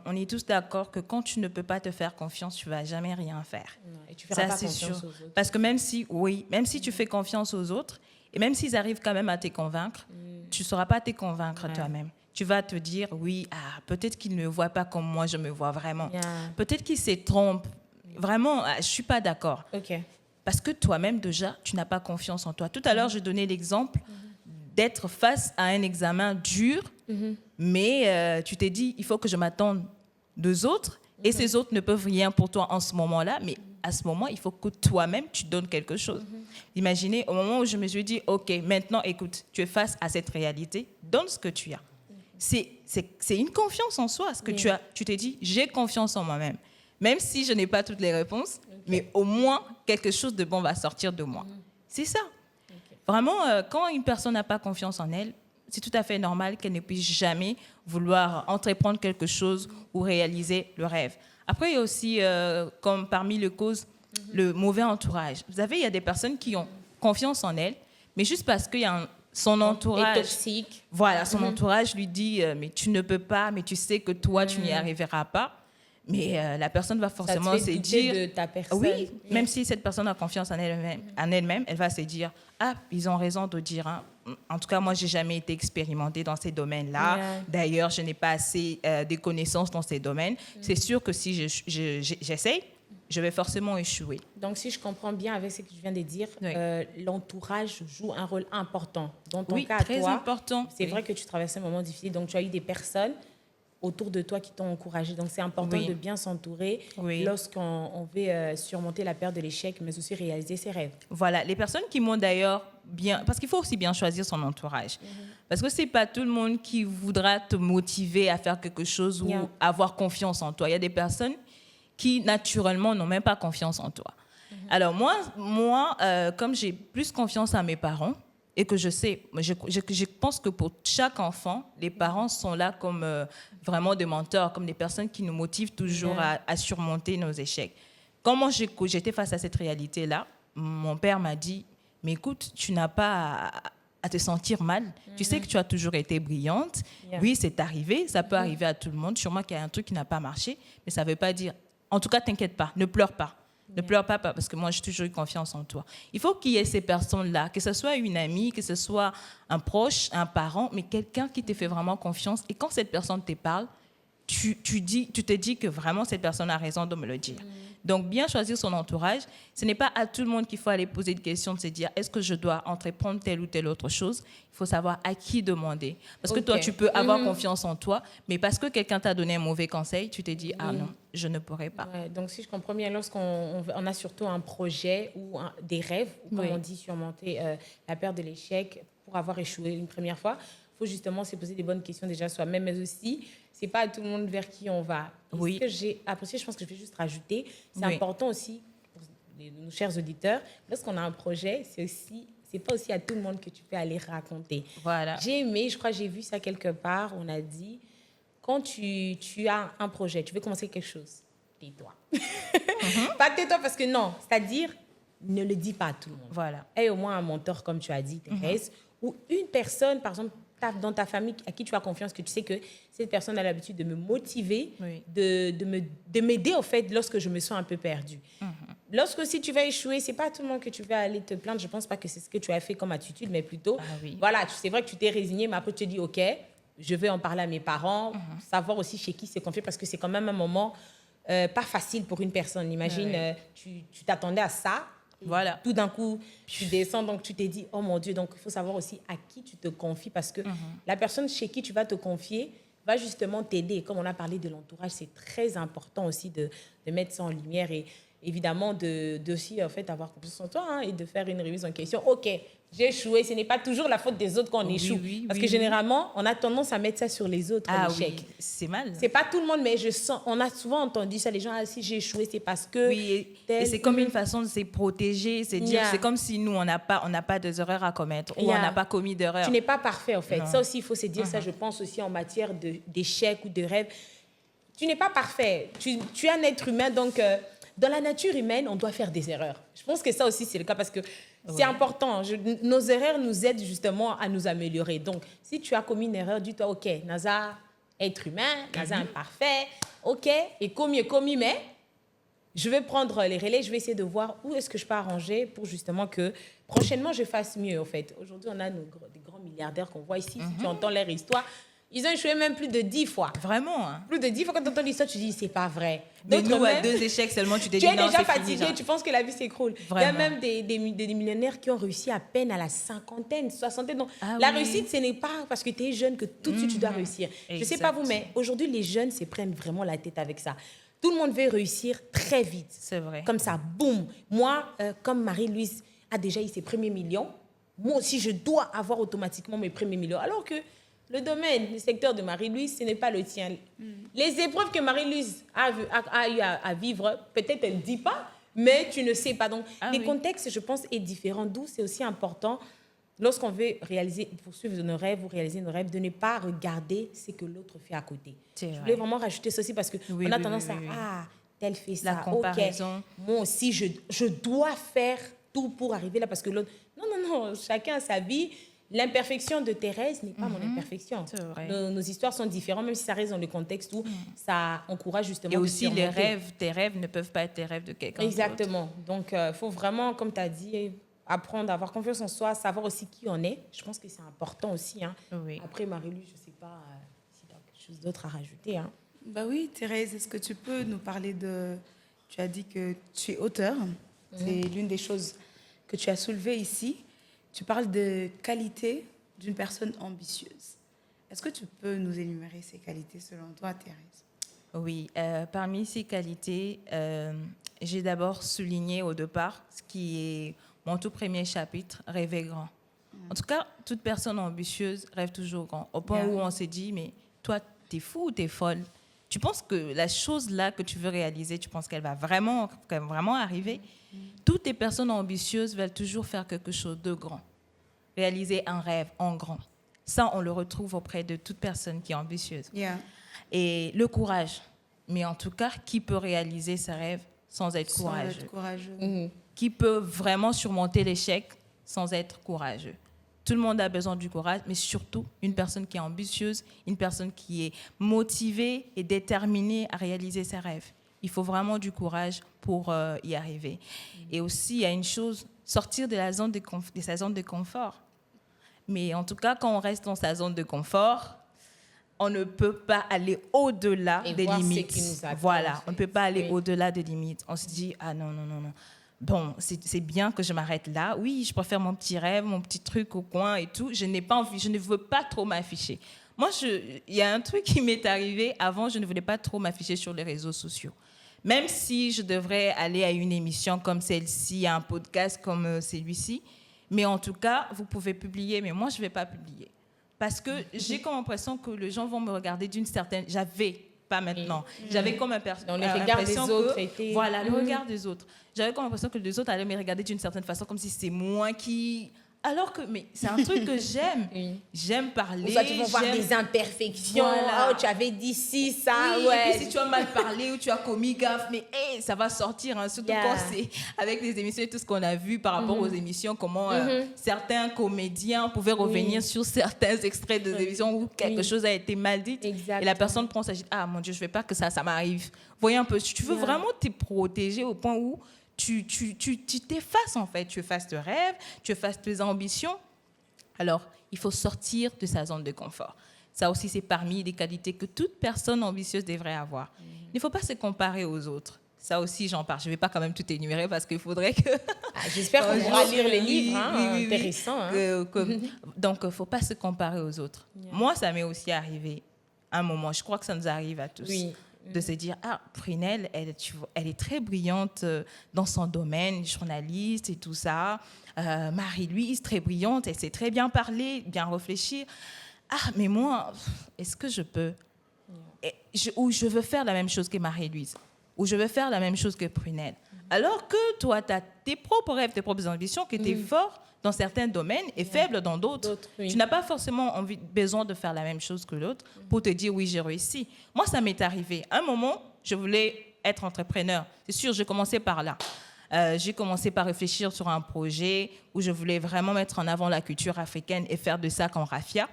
On est tous d'accord que quand tu ne peux pas te faire confiance, tu ne vas jamais rien faire. Non, et tu ne feras pas confiance aux autres. Parce que même si tu fais confiance aux autres, et même s'ils arrivent quand même à te convaincre, tu ne sauras pas te convaincre toi-même. Tu vas te dire, peut-être qu'il ne me voit pas comme moi, je me vois vraiment. Peut-être qu'il se trompe. Vraiment, je ne suis pas d'accord. Okay. Parce que toi-même, déjà, tu n'as pas confiance en toi. Tout à l'heure, je donnais l'exemple d'être face à un examen dur, mais tu t'es dit, il faut que je m'attende d'eux autres, et ces autres ne peuvent rien pour toi en ce moment-là, mais à ce moment, il faut que toi-même, tu donnes quelque chose. Imaginez, au moment où je me suis dit, OK, maintenant, écoute, tu es face à cette réalité, donne ce que tu as. C'est une confiance en soi, ce que tu as. Tu t'es dit, j'ai confiance en moi-même. Même si je n'ai pas toutes les réponses, mais au moins, quelque chose de bon va sortir de moi. C'est ça. Vraiment, quand une personne n'a pas confiance en elle, c'est tout à fait normal qu'elle ne puisse jamais vouloir entreprendre quelque chose ou réaliser le rêve. Après, il y a aussi, comme parmi les causes, le mauvais entourage. Vous savez, il y a des personnes qui ont confiance en elles, mais juste parce qu'il y a son entourage... toxique. Voilà, son entourage lui dit « mais tu ne peux pas, mais tu sais que toi, tu n'y arriveras pas ». Mais la personne va forcément se dire... de ta personne. Oui, même si cette personne a confiance en elle-même, elle va se dire « ah, ils ont raison de dire hein. En tout cas, moi, je n'ai jamais été expérimentée dans ces domaines-là. D'ailleurs, je n'ai pas assez de connaissances dans ces domaines. C'est sûr que si j'essaye, je vais forcément échouer. » Donc, si je comprends bien avec ce que tu viens de dire, l'entourage joue un rôle important. Dans ton cas, très toi, important. C'est vrai que tu traversais un moment difficile, donc tu as eu des personnes autour de toi qui t'ont encouragé. Donc, c'est important de bien s'entourer lorsqu'on veut surmonter la peur de l'échec, mais aussi réaliser ses rêves. Voilà, les personnes qui m'ont d'ailleurs bien... Parce qu'il faut aussi bien choisir son entourage. Parce que ce n'est pas tout le monde qui voudra te motiver à faire quelque chose ou avoir confiance en toi. Il y a des personnes qui, naturellement, n'ont même pas confiance en toi. Alors, moi comme j'ai plus confiance à mes parents, et que je sais, je pense que pour chaque enfant, les parents sont là comme vraiment des mentors, comme des personnes qui nous motivent toujours à surmonter nos échecs. Quand moi, j'étais face à cette réalité-là, mon père m'a dit, mais écoute, tu n'as pas à te sentir mal. Tu sais que tu as toujours été brillante. Oui, c'est arrivé, ça peut arriver à tout le monde. Sûrement qu'il y a un truc qui n'a pas marché, mais ça ne veut pas dire... En tout cas, t'inquiète pas, ne pleure pas. Ne pleure pas parce que moi, j'ai toujours eu confiance en toi. Il faut qu'il y ait ces personnes-là, que ce soit une amie, que ce soit un proche, un parent, mais quelqu'un qui te fait vraiment confiance. Et quand cette personne te parle, tu te dis que vraiment cette personne a raison de me le dire. Donc, bien choisir son entourage. Ce n'est pas à tout le monde qu'il faut aller poser une question de se dire est-ce que je dois entreprendre telle ou telle autre chose. Il faut savoir à qui demander. Parce que toi, tu peux avoir confiance en toi, mais parce que quelqu'un t'a donné un mauvais conseil, tu te dis ah non, je ne pourrais pas. Ouais, donc, si je comprends bien, lorsqu'on a surtout un projet ou des rêves, ou comme on dit, surmonter la peur de l'échec pour avoir échoué une première fois, il faut justement se poser des bonnes questions déjà soi-même, mais aussi, ce n'est pas à tout le monde vers qui on va. Et ce que j'ai apprécié, je pense que je vais juste rajouter, c'est important aussi pour nos chers auditeurs, lorsqu'on a un projet, c'est pas aussi à tout le monde que tu peux aller raconter. Voilà. J'ai aimé, je crois que j'ai vu ça quelque part, on a dit, quand tu as un projet, tu veux commencer quelque chose, tais-toi. Pas tais-toi parce que non, c'est-à-dire, ne le dis pas à tout le monde. Voilà. Aie au moins un mentor, comme tu as dit, Thérèse, ou une personne, par exemple, dans ta famille à qui tu as confiance, que tu sais que cette personne a l'habitude de me motiver, de m'aider, au fait, lorsque je me sens un peu perdue. Lorsque si tu vas échouer, c'est pas tout le monde que tu vas aller te plaindre. Je pense pas que c'est ce que tu as fait comme attitude, mais plutôt, voilà, c'est vrai que tu t'es résigné, mais après tu te dis, OK, je vais en parler à mes parents, savoir aussi chez qui c'est confié, parce que c'est quand même un moment pas facile pour une personne. Imagine, tu t'attendais à ça. Voilà. Tout d'un coup, tu descends, donc tu t'es dit, oh mon Dieu, donc il faut savoir aussi à qui tu te confies, parce que la personne chez qui tu vas te confier va justement t'aider. Comme on a parlé de l'entourage, c'est très important aussi de mettre ça en lumière et évidemment aussi en fait, avoir confiance en toi et de faire une remise en question. OK, j'ai échoué, ce n'est pas toujours la faute des autres quand on échoue. Parce que généralement, on a tendance à mettre ça sur les autres, l'échec. Oui, c'est mal. C'est pas tout le monde, mais on a souvent entendu ça. Les gens, si j'ai échoué, c'est parce que... Oui, et c'est comme une façon de se protéger. C'est comme si nous, on n'a pas des erreurs à commettre ou on n'a pas commis d'erreurs. Tu n'es pas parfait, en fait. Non. Ça aussi, il faut se dire ça, je pense aussi en matière d'échec ou de rêve. Tu n'es pas parfait. Tu es un être humain, donc... dans la nature humaine, on doit faire des erreurs. Je pense que ça aussi, c'est le cas parce que c'est important. Nos erreurs nous aident justement à nous améliorer. Donc, si tu as commis une erreur, dis-toi, OK, Naza, être humain, Naza, imparfait, OK, et commis, mais je vais prendre les relais, je vais essayer de voir où est-ce que je peux arranger pour justement que prochainement, je fasse mieux, en fait. Aujourd'hui, on a des grands milliardaires qu'on voit ici. Si tu entends leur histoire, Ils ont échoué même plus de 10 fois. Vraiment. Hein. Plus de 10 fois, quand tu entends l'histoire, tu dis, c'est pas vrai. Mais D'autres nous, à même, 2 échecs seulement, tu te dis tu es non, déjà c'est fatigué, fini, genre. tu penses que la vie s'écroule. Il y a Vraiment. même des millionnaires qui ont réussi à peine à la cinquantaine, soixantaine. Donc, Ah la oui. réussite, ce n'est pas parce que tu es jeune que tout de suite tu dois réussir. Je ne sais pas vous, mais aujourd'hui, les jeunes se prennent vraiment la tête avec ça. Tout le monde veut réussir très vite. C'est vrai. Comme ça, boum. Moi, comme Marie-Louise a déjà eu ses premiers millions, moi aussi, je dois avoir automatiquement mes premiers millions. Alors que le domaine, le secteur de Marie-Louise, ce n'est pas le tien. Les épreuves que Marie-Louise a eu à vivre, peut-être elle ne dit pas, mais tu ne sais pas. Donc, les contextes, je pense, est différent. D'où c'est aussi important, lorsqu'on veut poursuivre nos rêves ou réaliser nos rêves, de ne pas regarder ce que l'autre fait à côté. Je voulais vraiment rajouter ceci parce qu'on a tendance à, tel fait ça, la comparaison. OK, moi aussi, je dois faire tout pour arriver là parce que l'autre... Non, chacun a sa vie. L'imperfection de Thérèse n'est pas mon imperfection. C'est vrai. Nos histoires sont différentes, même si ça reste dans le contexte où ça encourage justement... Et aussi, de surmonter. tes rêves ne peuvent pas être les rêves de quelqu'un d'autre. Exactement. Donc, il faut vraiment, comme tu as dit, apprendre à avoir confiance en soi, savoir aussi qui on est. Je pense que c'est important aussi. Hein. Oui. Après, Marie-Louise, je ne sais pas si tu as quelque chose d'autre à rajouter. Hein. Bah oui, Thérèse, est-ce que tu peux nous parler de... Tu as dit que tu es auteur. C'est l'une des choses que tu as soulevées ici. Tu parles de qualité d'une personne ambitieuse. Est-ce que tu peux nous énumérer ces qualités selon toi, Thérèse? Oui, parmi ces qualités, j'ai d'abord souligné au départ ce qui est mon tout premier chapitre, rêver grand. En tout cas, toute personne ambitieuse rêve toujours grand. Au point où on s'est dit, mais toi, t'es fou ou t'es folle? Tu penses que la chose là que tu veux réaliser, tu penses qu'elle va vraiment arriver? Toutes les personnes ambitieuses veulent toujours faire quelque chose de grand, réaliser un rêve en grand. Ça, on le retrouve auprès de toute personne qui est ambitieuse. Et le courage. Mais en tout cas, qui peut réaliser ses rêves sans être courageux? Qui peut vraiment surmonter l'échec sans être courageux? Tout le monde a besoin du courage, mais surtout une personne qui est ambitieuse, une personne qui est motivée et déterminée à réaliser ses rêves. Il faut vraiment du courage pour y arriver. Et aussi, il y a une chose, sortir de sa zone de confort. Mais en tout cas, quand on reste dans sa zone de confort, on ne peut pas aller au-delà des limites. Voilà, on ne peut pas aller au-delà des limites. On se dit, ah non. Bon, c'est bien que je m'arrête là. Oui, je préfère mon petit rêve, mon petit truc au coin et tout. Je n'ai pas envie, je ne veux pas trop m'afficher. Moi, il y a un truc qui m'est arrivé. Avant, je ne voulais pas trop m'afficher sur les réseaux sociaux. Même si je devrais aller à une émission comme celle-ci, à un podcast comme celui-ci. Mais en tout cas, vous pouvez publier, mais moi, je ne vais pas publier. Parce que j'ai comme l'impression que les gens vont me regarder d'une certaine... Pas maintenant. J'avais comme dans le regard des autres était... Voilà, le regard des autres. J'avais comme l'impression que les autres allaient me regarder d'une certaine façon, comme si c'est moi qui... Alors que, mais c'est un truc que j'aime. J'aime parler. Ou soit tu vas voir des imperfections. Voilà. Oh, tu avais dit ci, ça, oui, et puis si tu as mal parlé ou tu as commis gaffe, mais ça va sortir. Hein, surtout quand c'est avec les émissions et tout ce qu'on a vu par rapport aux émissions, comment certains comédiens pouvaient revenir sur certains extraits des émissions où quelque chose a été mal dit. Et la personne prend sa dit, ah mon Dieu, je ne veux pas que ça m'arrive. Voyez un peu, si tu veux vraiment te protéger au point où tu t'effaces en fait, tu effaces tes rêves, tu effaces tes ambitions. Alors, il faut sortir de sa zone de confort. Ça aussi, c'est parmi les qualités que toute personne ambitieuse devrait avoir. Il ne faut pas se comparer aux autres. Ça aussi, j'en parle. Je ne vais pas quand même tout énumérer parce qu'il faudrait que... J'espère qu'on pourra lire les livres, intéressant. Donc, il ne faut pas se comparer aux autres. Moi, ça m'est aussi arrivé un moment. Je crois que ça nous arrive à tous. De se dire, Prunelle, elle est très brillante dans son domaine, journaliste et tout ça. Marie-Louise, très brillante, elle sait très bien parler, bien réfléchir. Mais moi, est-ce que je peux? Ou je veux faire la même chose que Marie-Louise, ou je veux faire la même chose que Prunelle. Alors que toi, tu as tes propres rêves, tes propres ambitions, que tu es fort dans certains domaines et faible dans d'autres. Tu n'as pas forcément besoin de faire la même chose que l'autre pour te dire oui, j'ai réussi. Moi, ça m'est arrivé. À un moment, je voulais être entrepreneur. C'est sûr, j'ai commencé par là. J'ai commencé par réfléchir sur un projet où je voulais vraiment mettre en avant la culture africaine et faire de ça comme raffia.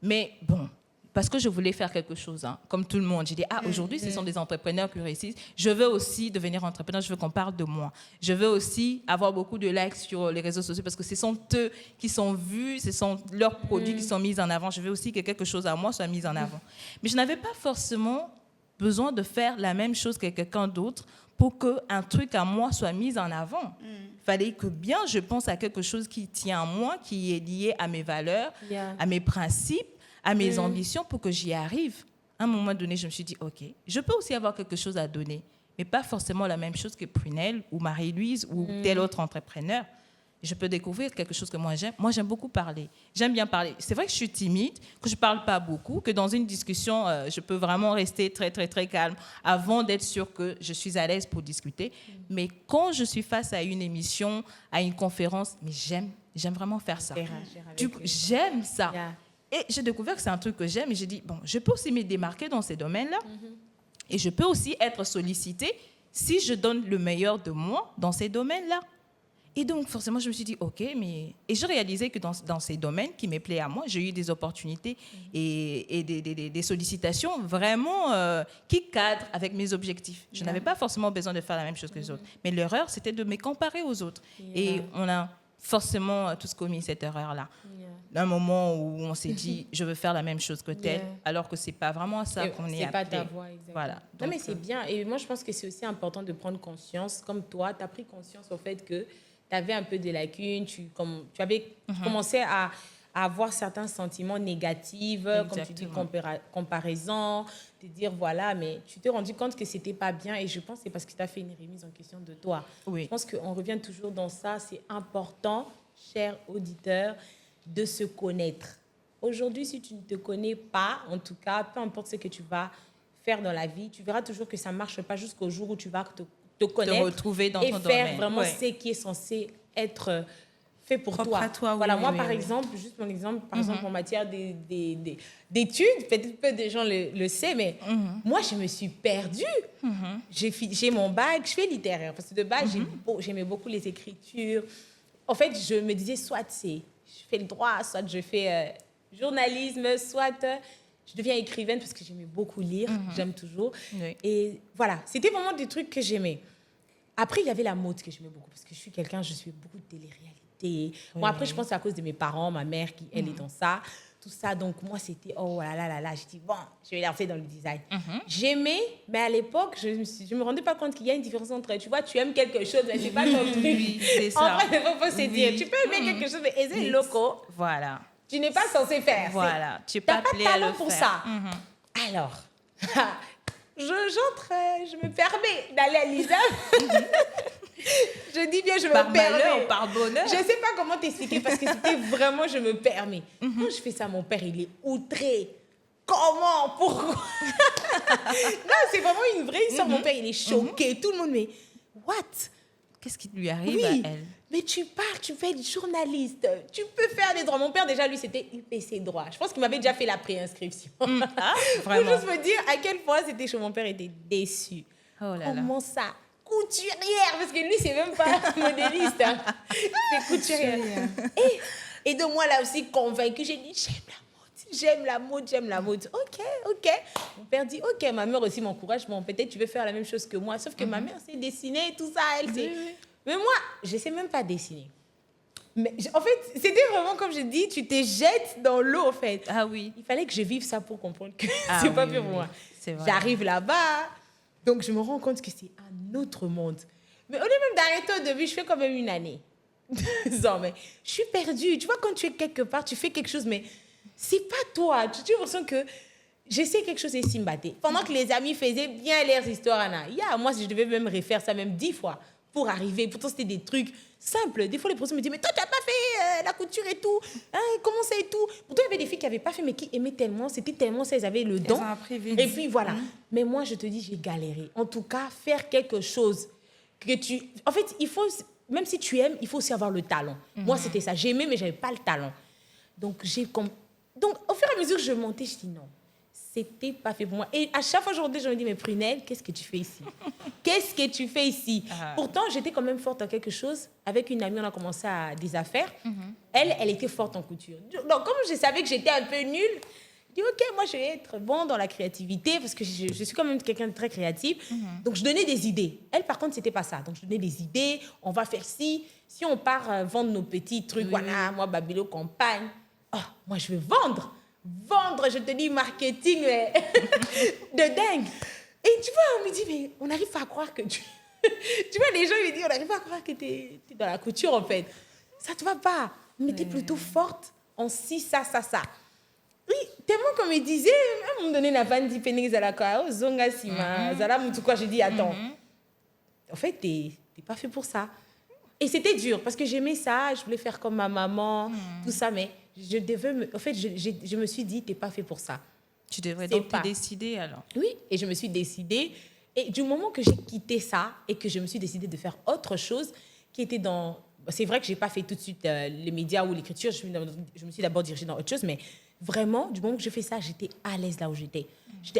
Mais bon, parce que je voulais faire quelque chose, hein, comme tout le monde. J'ai dit, aujourd'hui, ce sont des entrepreneurs qui réussissent. Je veux aussi devenir entrepreneur, je veux qu'on parle de moi. Je veux aussi avoir beaucoup de likes sur les réseaux sociaux parce que ce sont eux qui sont vus, ce sont leurs produits qui sont mis en avant. Je veux aussi que quelque chose à moi soit mis en avant. Mais je n'avais pas forcément besoin de faire la même chose que quelqu'un d'autre pour qu'un truc à moi soit mis en avant. Il fallait que bien je pense à quelque chose qui tient à moi, qui est lié à mes valeurs, à mes principes, à mes ambitions pour que j'y arrive. À un moment donné, je me suis dit, OK, je peux aussi avoir quelque chose à donner, mais pas forcément la même chose que Prunelle ou Marie-Louise ou tel autre entrepreneur. Je peux découvrir quelque chose que moi j'aime. Moi, j'aime beaucoup parler. J'aime bien parler. C'est vrai que je suis timide, que je ne parle pas beaucoup, que dans une discussion, je peux vraiment rester très, très, très calme avant d'être sûre que je suis à l'aise pour discuter. Mais quand je suis face à une émission, à une conférence, mais j'aime vraiment faire ça. J'aime ça. Yeah. Et j'ai découvert que c'est un truc que j'aime et j'ai dit, bon, je peux aussi me démarquer dans ces domaines-là et je peux aussi être sollicitée si je donne le meilleur de moi dans ces domaines-là. Et donc, forcément, je me suis dit, OK, mais... Et je réalisais que dans ces domaines qui me plaisent à moi, j'ai eu des opportunités et des sollicitations vraiment qui cadrent avec mes objectifs. Je n'avais pas forcément besoin de faire la même chose que les autres. Mais l'erreur, c'était de me comparer aux autres. Et on a forcément tous commis cette erreur-là. D'un moment où on s'est dit, je veux faire la même chose que tel, alors que ce n'est pas vraiment ça qu'on est appelé. C'est pas ta voie, exactement. Voilà. Non, Donc, mais c'est bien. Et moi, je pense que c'est aussi important de prendre conscience, comme toi, tu as pris conscience au fait que tu avais un peu de lacunes, tu avais commencé à avoir certains sentiments négatifs, comme tu dis, comparaison, te dire voilà, mais tu t'es rendu compte que ce n'était pas bien et je pense que c'est parce que tu as fait une remise en question de toi. Oui. Je pense qu'on revient toujours dans ça, c'est important, chers auditeurs, de se connaître. Aujourd'hui, si tu ne te connais pas, en tout cas, peu importe ce que tu vas faire dans la vie, tu verras toujours que ça ne marche pas jusqu'au jour où tu vas te connaître te retrouver dans et ton faire domaine. Vraiment ce qui est censé être fait pour propre toi. À toi. Voilà, oui, moi, oui, par oui. exemple, juste mon exemple, par exemple, en matière d'études, peut-être peu de gens le savent, mais moi, je me suis perdue. J'ai mon bac, je fais littéraire, parce que de base, j'aimais beaucoup les écritures. En fait, je me disais, soit je fais le droit, soit je fais journalisme, soit je deviens écrivaine, parce que j'aimais beaucoup lire, j'aime toujours. Oui. Et voilà, c'était vraiment des trucs que j'aimais. Après, il y avait la mode que j'aimais beaucoup, parce que je suis beaucoup de télé-réalité. Oui. Bon, après, je pense que c'est à cause de mes parents, ma mère, qui, elle, est dans ça, tout ça. Donc, moi, c'était, oh là là là là, j'ai dit, bon, je vais lancer dans le design. J'aimais, mais à l'époque, je me rendais pas compte qu'il y a une différence entre, tu vois, tu aimes quelque chose, mais c'est pas ton truc. Oui, c'est ça. En vrai, il faut se dire, tu peux aimer quelque chose, mais c'est loco. Voilà. Tu n'es pas censé faire. Voilà. Tu n'es pas appelé à le faire. pour ça. Alors, je me permets d'aller à l'ISAM. Je dis bien, je me permets. Par malheur ou par bonheur. Je ne sais pas comment t'expliquer parce que c'était vraiment, je me permets. Quand je fais ça, mon père, il est outré. Comment? Pourquoi? Non, c'est vraiment une vraie histoire. Mon père, il est choqué. Tout le monde, mais what? Qu'est-ce qui lui arrive à elle? Mais tu parles, tu peux être journaliste, tu peux faire des droits. Mon père, déjà, lui, c'était UPC droit. Je pense qu'il m'avait déjà fait la préinscription. Vraiment? Faut juste me dire à quel point c'était chaud. Mon père était déçu. Oh là Comment ça? Couturière, parce que lui, c'est même pas modéliste. Hein. C'est couturière. Et de moi, là aussi, convaincue, j'ai dit, j'aime la mode. OK. Mon père dit, OK. Ma mère aussi m'encourage. Bon, peut-être tu veux faire la même chose que moi. Sauf que ma mère sait dessiner et tout ça. Elle sait. Mais moi, je ne sais même pas dessiner. Mais en fait, c'était vraiment comme je dis, tu te jettes dans l'eau, en fait. Ah oui. Il fallait que je vive ça pour comprendre que c'est pas fait pour moi. C'est vrai. J'arrive là-bas, donc je me rends compte que c'est un autre monde. Mais au lieu même d'arrêter au début, je fais quand même une année. 2 ans, mais je suis perdue. Tu vois, quand tu es quelque part, tu fais quelque chose, mais c'est pas toi. Tu ressens que j'essaie quelque chose et Simbaté. Pendant que les amis faisaient bien leurs histoires, moi, je devais même refaire ça même 10 fois pour arriver. Pourtant, c'était des trucs simples. Des fois, les professeurs me disaient, mais toi, tu n'as pas fait la couture et tout. Hein, comment ça et tout. Pourtant, il y avait des filles qui n'avaient pas fait, mais qui aimaient tellement. C'était tellement ça, elles avaient le don. Et puis, voilà. Mais moi, je te dis, j'ai galéré. En tout cas, faire quelque chose que tu... En fait, il faut... Même si tu aimes, il faut aussi avoir le talent. Moi, c'était ça. J'aimais, mais je n'avais pas le talent. Donc, Donc, au fur et à mesure que je montais, je dis non. C'était pas fait pour moi. Et à chaque fois, je me dis, mais Prunelle, qu'est-ce que tu fais ici? Qu'est-ce que tu fais ici? Pourtant, j'étais quand même forte en quelque chose. Avec une amie, on a commencé à des affaires. Elle était forte en couture. Donc, comme je savais que j'étais un peu nulle, Je dis, OK, moi, je vais être bon dans la créativité parce que je suis quand même quelqu'un de très créatif. Donc, je donnais des idées. Elle, par contre, c'était pas ça. Donc, je donnais des idées. On va faire ci. Si on part vendre nos petits trucs, voilà, moi, Babylone campagne. Oh, moi, je veux vendre. Vendre, je te dis, marketing de dingue. Et tu vois, on me dit, mais on n'arrive pas à croire que tu... tu vois, les gens, ils me disent, on n'arrive pas à croire que tu es dans la couture, en fait. Ça ne te va pas. Mais tu es plutôt forte en ci, ça, ça, ça. Oui, tellement qu'on me disait, à un moment donné, la bande dit, la kao, zonga sima, zala mutu quoi. J'ai dit, attends, en fait, tu n'es pas fait pour ça. Et c'était dur, parce que j'aimais ça, je voulais faire comme ma maman, tout ça, mais en fait, je me suis dit, tu n'es pas fait pour ça. Tu devrais donc te décider alors. Oui, et je me suis décidée. Et du moment que j'ai quitté ça et que je me suis décidée de faire autre chose qui était dans... C'est vrai que je n'ai pas fait tout de suite les médias ou l'écriture. Je me suis d'abord dirigée dans autre chose. Mais vraiment, du moment que j'ai fait ça, j'étais à l'aise là où j'étais.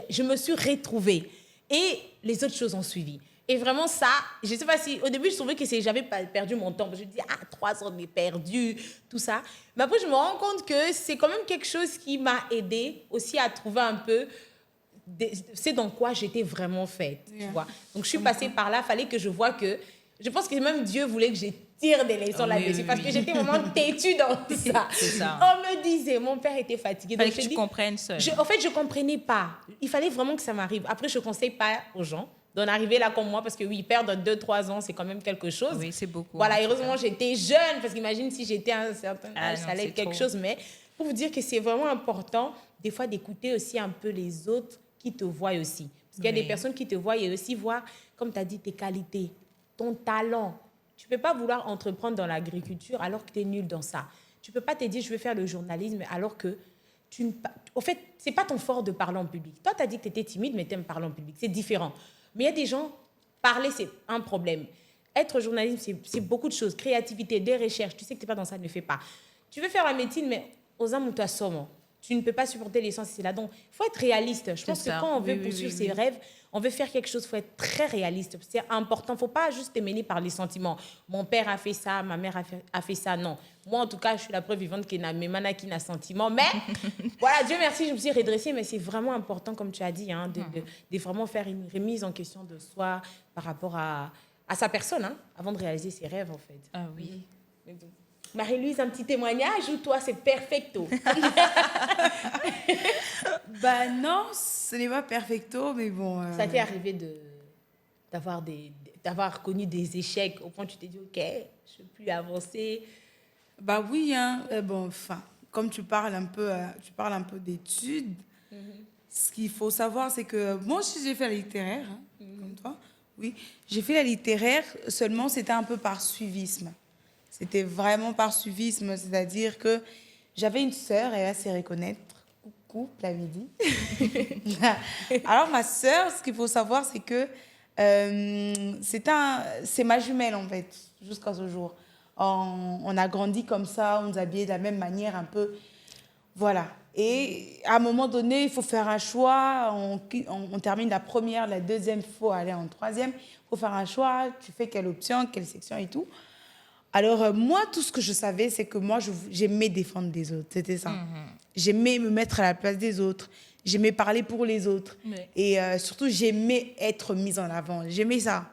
Je me suis retrouvée. Et les autres choses ont suivi. Et vraiment ça, je ne sais pas si... Au début, je trouvais que j'avais perdu mon temps. Je me disais, 3 ans, mais perdu, tout ça. Mais après, je me rends compte que c'est quand même quelque chose qui m'a aidée aussi à trouver un peu... c'est dans quoi j'étais vraiment faite, tu vois. Donc, je suis passée par là. Il fallait que je voie que... Je pense que même Dieu voulait que je tire des leçons là-dessus parce que j'étais vraiment têtue dans ça. C'est ça. On me disait, mon père était fatigué. Il fallait que tu comprennes seule. En fait, je ne comprenais pas. Il fallait vraiment que ça m'arrive. Après, je ne conseille pas aux gens d'en arriver là comme moi parce que oui, perdre 2-3 ans, c'est quand même quelque chose. Oui, c'est beaucoup. Voilà, heureusement, j'étais jeune parce qu'imagine si j'étais à un certain âge, ça allait être quelque chose. Mais pour vous dire que c'est vraiment important, des fois, d'écouter aussi un peu les autres qui te voient aussi. Parce qu'il y a des personnes qui te voient et aussi voir, comme tu as dit, tes qualités, ton talent. Tu ne peux pas vouloir entreprendre dans l'agriculture alors que tu es nul dans ça. Tu ne peux pas te dire, je vais faire le journalisme alors que au fait, ce n'est pas ton fort de parler en public. Toi, tu as dit que tu étais timide, mais tu aimes parler en public. C'est différent. Mais il y a des gens, parler, c'est un problème. Être journaliste, c'est beaucoup de choses. Créativité, des recherches. Tu sais que tu n'es pas dans ça, ne fais pas. Tu veux faire la médecine, mais aux âmes ou toi somme. Tu ne peux pas supporter l'essence, c'est là. Donc, il faut être réaliste. Je pense que quand on veut poursuivre ses rêves, on veut faire quelque chose, il faut être très réaliste. C'est important. Il ne faut pas juste te mener par les sentiments. Mon père a fait ça, ma mère a fait ça. Non. Moi, en tout cas, je suis la preuve vivante qu'il n'a sentiment. Mais voilà, Dieu merci, je me suis redressée. Mais c'est vraiment important, comme tu as dit, hein, de vraiment faire une remise en question de soi par rapport à sa personne, hein, avant de réaliser ses rêves, en fait. Ah oui. Marie-Louise, un petit témoignage ou toi, c'est perfecto? Bah non, ce n'est pas perfecto, mais bon... Ça t'est arrivé d'avoir connu des échecs au point où tu t'es dit, OK, je ne veux plus avancer? Bah oui, hein. Bon, enfin, comme tu parles un peu d'études, ce qu'il faut savoir, c'est que moi aussi, j'ai fait la littéraire, hein, comme toi. Oui, j'ai fait la littéraire, seulement c'était un peu par suivisme. C'était vraiment par suivisme, c'est-à-dire que j'avais une sœur, elle va se reconnaître. Coucou, Plavidi. Alors, ma sœur, ce qu'il faut savoir, c'est que c'est ma jumelle, en fait, jusqu'à ce jour. On a grandi comme ça, on nous habillait de la même manière, un peu. Voilà. Et à un moment donné, il faut faire un choix. On termine la première, la deuxième, il faut aller en troisième. Il faut faire un choix. Tu fais quelle option, quelle section et tout. Alors, moi, tout ce que je savais, c'est que moi, j'aimais défendre des autres. C'était ça. J'aimais me mettre à la place des autres. J'aimais parler pour les autres. Et surtout, j'aimais être mise en avant. J'aimais ça.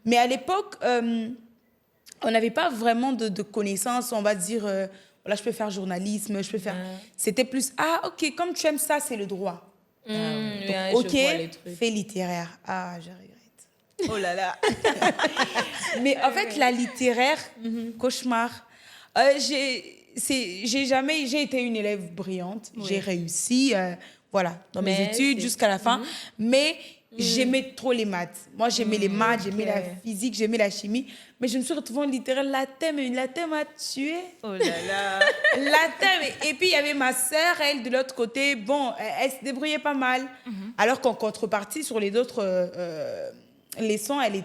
Mais à l'époque, on n'avait pas vraiment de connaissances. On va dire, voilà, je peux faire journalisme, je peux faire... C'était plus, OK, comme tu aimes ça, c'est le droit. Donc, OK, fais littéraire. Je regrette. Oh là là. Mais en fait, la littéraire, cauchemar. J'ai été une élève brillante. J'ai réussi, voilà, dans mes études jusqu'à la fin. Mais j'aimais trop les maths. Moi, j'aimais les maths, j'aimais la physique, j'aimais la chimie. Mais je me suis retrouvée en littéraire. La thème m'a tuée. Oh là là. La thème. Et puis, il y avait ma sœur, elle, de l'autre côté. Bon, elle se débrouillait pas mal. Alors qu'en contrepartie, sur les autres... leçons, les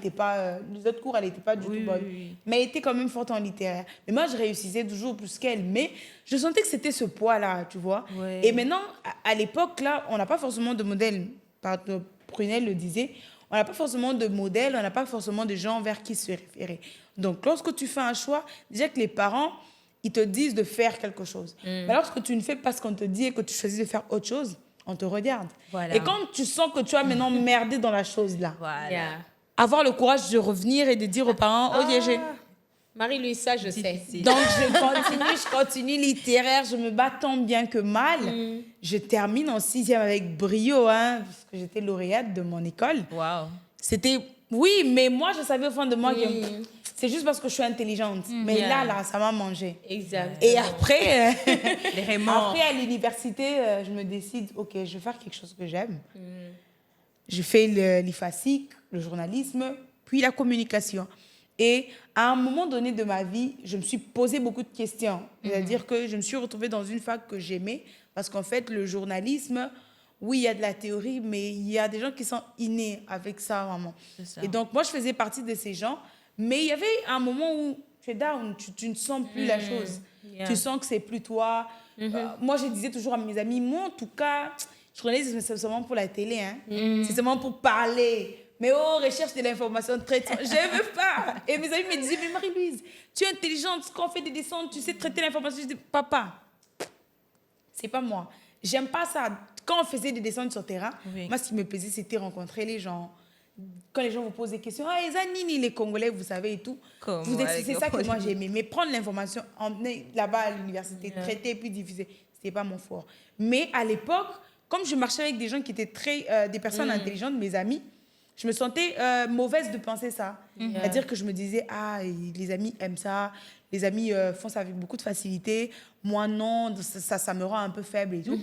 autres cours, elle n'était pas du tout bonne. Mais elle était quand même forte en littéraire. Mais moi, je réussissais toujours plus qu'elle. Mais je sentais que c'était ce poids-là, tu vois. Et maintenant, à l'époque, là, on n'a pas forcément de modèle. Prunel le disait, on n'a pas forcément de modèle, on n'a pas forcément de gens vers qui se référer. Donc, lorsque tu fais un choix, déjà que les parents, ils te disent de faire quelque chose. Mais lorsque tu ne fais pas ce qu'on te dit et que tu choisis de faire autre chose, on te regarde. Voilà. Et quand tu sens que tu as maintenant merdé dans la chose là, Voilà. Yeah. avoir le courage de revenir et de dire aux parents, ok, j'ai... Marie-Louise, ça, je sais. Difficile. Donc, je continue littéraire, je me bats tant bien que mal. Je termine en 6e avec brio, hein, parce que j'étais lauréate de mon école. Waouh. C'était... Oui, mais moi, je savais au fond de moi que c'est juste parce que je suis intelligente. Mais Yeah. là, ça m'a mangé. Exact. Et après, Les remords. après, à l'université, je me décide, ok, je vais faire quelque chose que j'aime. Je fais l'IFASIC, le journalisme, puis la communication. Et à un moment donné de ma vie, je me suis posé beaucoup de questions. C'est-à-dire que je me suis retrouvée dans une fac que j'aimais, parce qu'en fait, le journalisme, oui, il y a de la théorie, mais il y a des gens qui sont innés avec ça, vraiment. C'est ça. Et donc, moi, je faisais partie de ces gens, mais il y avait un moment où tu es down, tu ne sens plus la chose. Yeah. Tu sens que c'est plus toi. Moi, je disais toujours à mes amis, moi, en tout cas, journalisme, c'est seulement pour la télé. Hein. C'est seulement pour parler. Mais recherche de l'information, traite. Je ne veux pas. Et mes amis me disaient, mais Marie-Louise, tu es intelligente. Quand on fait des descentes, tu sais traiter l'information. Je dis, papa, c'est pas moi. J'aime pas ça. Quand on faisait des descentes sur terrain, moi, ce qui me plaisait, c'était rencontrer les gens. Quand les gens vous posent des questions, les Anini, les Congolais, vous savez, et tout. C'est ça que moi, j'aimais. Mais prendre l'information, emmener là-bas à l'université, traiter, puis diffuser, c'était pas mon fort. Mais à l'époque, comme je marchais avec des gens qui étaient des personnes intelligentes, mes amis, je me sentais mauvaise de penser ça. C'est-à-dire que je me disais, les amis aiment ça, les amis font ça avec beaucoup de facilité. Moi, non, ça me rend un peu faible et tout.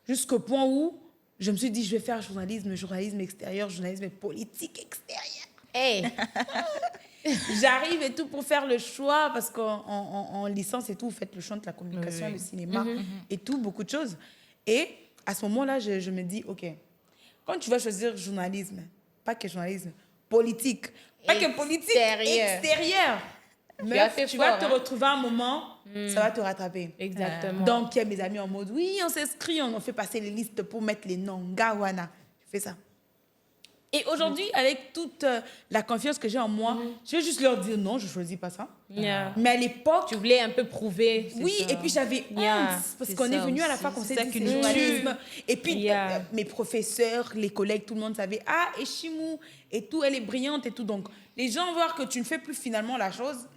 Jusqu'au point où je me suis dit, je vais faire journalisme extérieur, journalisme politique extérieur. Hey. J'arrive et tout pour faire le choix, parce qu'en licence et tout, vous faites le choix de la communication, le cinéma et tout, beaucoup de choses. Et à ce moment-là, je me dis, OK, quand tu vas choisir journalisme, pas que journalisme, politique, pas que politique, extérieur. Meuf, tu vas te retrouver à un moment, ça va te rattraper. Exactement. Donc, il y a mes amis en mode, oui, on s'inscrit, on fait passer les listes pour mettre les noms, Gawana. Je fais ça. Et aujourd'hui, avec toute la confiance que j'ai en moi, je vais juste leur dire non, je ne choisis pas ça. Yeah. Mais à l'époque, Tu voulais un peu prouver. oui, ça. et puis j'avais honte, parce C'est qu'on est ça venu à la aussi. fac, on C'est s'est ça dit qui c'est nous journalisme. Et puis Yeah. mes professeurs, les collègues, tout le monde savait, et Chimou, et tout, elle est brillante et tout. Donc, les gens voient que tu ne fais plus finalement la chose,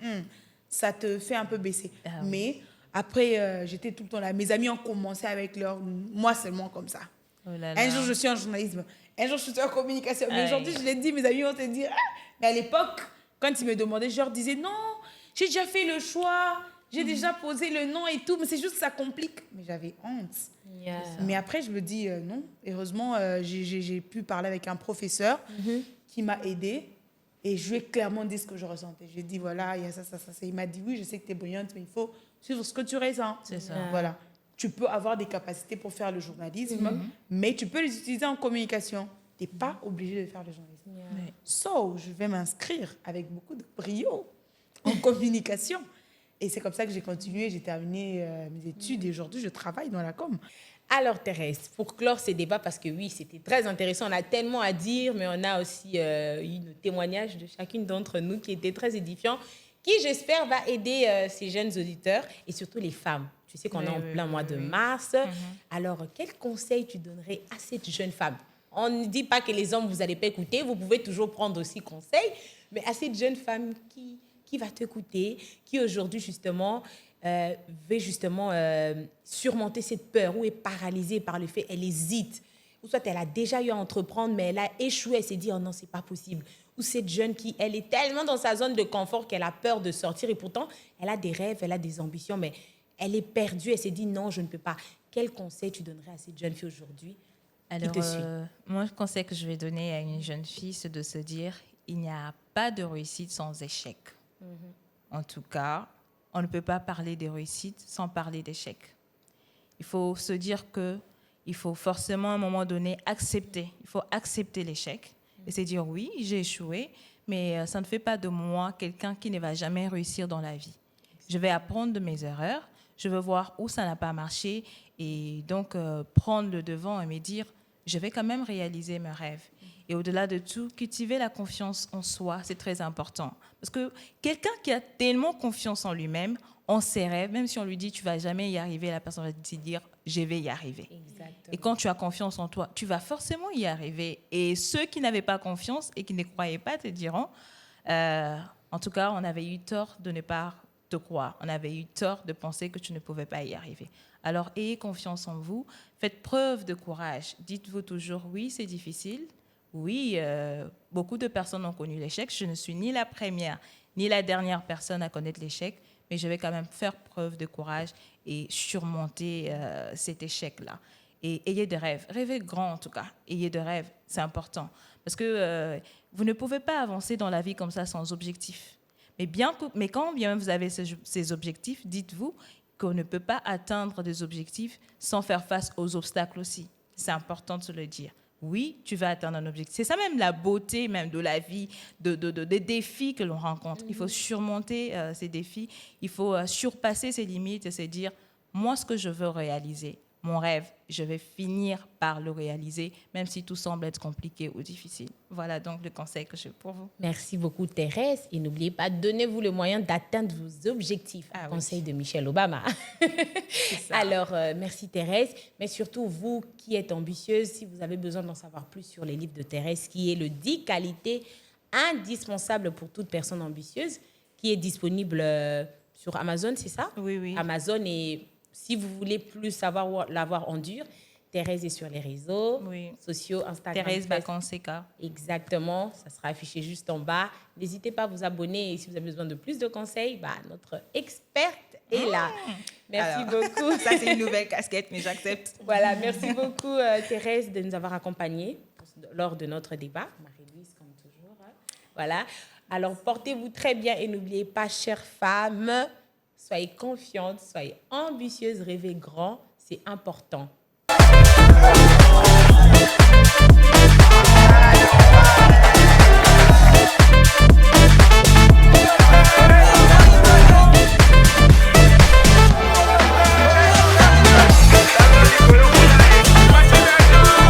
ça te fait un peu baisser. Mais après, j'étais tout le temps là. Mes amis ont commencé avec moi seulement comme ça. Oh là là. Un jour, je suis en journalisme. Un jour, je suis en communication. Mais aujourd'hui, je l'ai dit, mes amis vont te dire. Mais à l'époque, quand ils me demandaient, je leur disais non, j'ai déjà fait le choix, j'ai déjà posé le nom et tout, mais c'est juste que ça complique. Mais j'avais honte. Yeah. Mais après, je me dis non. Heureusement, j'ai pu parler avec un professeur qui m'a aidée. Et je lui ai clairement dit ce que je ressentais. Je lui ai dit, voilà, il y a ça. Il m'a dit, oui, je sais que tu es brillante, mais il faut suivre ce que tu ressens. C'est ça. Voilà. Tu peux avoir des capacités pour faire le journalisme, mais tu peux les utiliser en communication. Tu n'es pas obligé de faire le journalisme. Yeah. So, je vais m'inscrire avec beaucoup de brio en communication. Et c'est comme ça que j'ai continué, j'ai terminé mes études et aujourd'hui, je travaille dans la com. Alors, Thérèse, pour clore ces débats, parce que oui, c'était très intéressant, on a tellement à dire, mais on a aussi eu le témoignage de chacune d'entre nous qui était très édifiant, qui, j'espère, va aider ces jeunes auditeurs et surtout les femmes. Tu sais qu'on est en plein mois de mars. Alors, quel conseil tu donnerais à cette jeune femme? On ne dit pas que les hommes, vous n'allez pas écouter, vous pouvez toujours prendre aussi conseil, mais à cette jeune femme qui va t'écouter, qui aujourd'hui, justement, veut justement surmonter cette peur ou est paralysée par le fait, elle hésite, ou soit elle a déjà eu à entreprendre, mais elle a échoué, elle s'est dit, oh non, c'est pas possible. Ou cette jeune qui, elle est tellement dans sa zone de confort qu'elle a peur de sortir et pourtant, elle a des rêves, elle a des ambitions, mais elle est perdue, elle s'est dit, non, je ne peux pas. Quel conseil tu donnerais à cette jeune fille aujourd'hui qui te suit? Moi, le conseil que je vais donner à une jeune fille, c'est de se dire, il n'y a pas de réussite sans échec. En tout cas, on ne peut pas parler de réussite sans parler d'échec. Il faut se dire qu'il faut forcément à un moment donné accepter. Il faut accepter l'échec et se dire oui, j'ai échoué, mais ça ne fait pas de moi quelqu'un qui ne va jamais réussir dans la vie. Je vais apprendre de mes erreurs, je vais voir où ça n'a pas marché et donc prendre le devant et me dire je vais quand même réaliser mes rêves. Et au-delà de tout, cultiver la confiance en soi, c'est très important. Parce que quelqu'un qui a tellement confiance en lui-même, en ses rêves, même si on lui dit tu vas jamais y arriver, la personne va te dire je vais y arriver. Exactement. Et quand tu as confiance en toi, tu vas forcément y arriver. Et ceux qui n'avaient pas confiance et qui ne croyaient pas te diront, en tout cas, on avait eu tort de ne pas te croire. On avait eu tort de penser que tu ne pouvais pas y arriver. Alors, ayez confiance en vous. Faites preuve de courage. Dites-vous toujours, oui, c'est difficile. Oui, beaucoup de personnes ont connu l'échec. Je ne suis ni la première ni la dernière personne à connaître l'échec, mais je vais quand même faire preuve de courage et surmonter cet échec-là. Et ayez des rêves. Rêvez grand, en tout cas. Ayez des rêves, c'est important. Parce que vous ne pouvez pas avancer dans la vie comme ça sans objectif. Mais quand bien même vous avez ces objectifs, dites-vous qu'on ne peut pas atteindre des objectifs sans faire face aux obstacles aussi. C'est important de se le dire. Oui, tu vas atteindre un objectif. C'est ça même la beauté même de la vie, des défis que l'on rencontre. Il faut surmonter ces défis, il faut surpasser ses limites et se dire, moi, ce que je veux réaliser, mon rêve, je vais finir par le réaliser, même si tout semble être compliqué ou difficile. Voilà donc le conseil que j'ai pour vous. Merci beaucoup, Thérèse. Et n'oubliez pas, donnez-vous le moyen d'atteindre vos objectifs. Ah oui. Conseil de Michelle Obama. Ça. Alors, merci, Thérèse. Mais surtout, vous qui êtes ambitieuse, si vous avez besoin d'en savoir plus sur les livres de Thérèse, qui est le 10 qualités indispensables pour toute personne ambitieuse, qui est disponible sur Amazon, c'est ça? Oui, oui. Amazon. Et si vous voulez plus savoir l'avoir en dur, Thérèse est sur les réseaux sociaux, Instagram. Thérèse Baconseca. Exactement, ça sera affiché juste en bas. N'hésitez pas à vous abonner et si vous avez besoin de plus de conseils, notre experte est là. Merci beaucoup. Ça, c'est une nouvelle casquette, mais j'accepte. Voilà, merci beaucoup Thérèse de nous avoir accompagnés lors de notre débat. Marie-Louise, comme toujours. Voilà. Alors, portez-vous très bien et n'oubliez pas, chères femmes, soyez confiantes, soyez ambitieuses, rêvez grand, c'est important.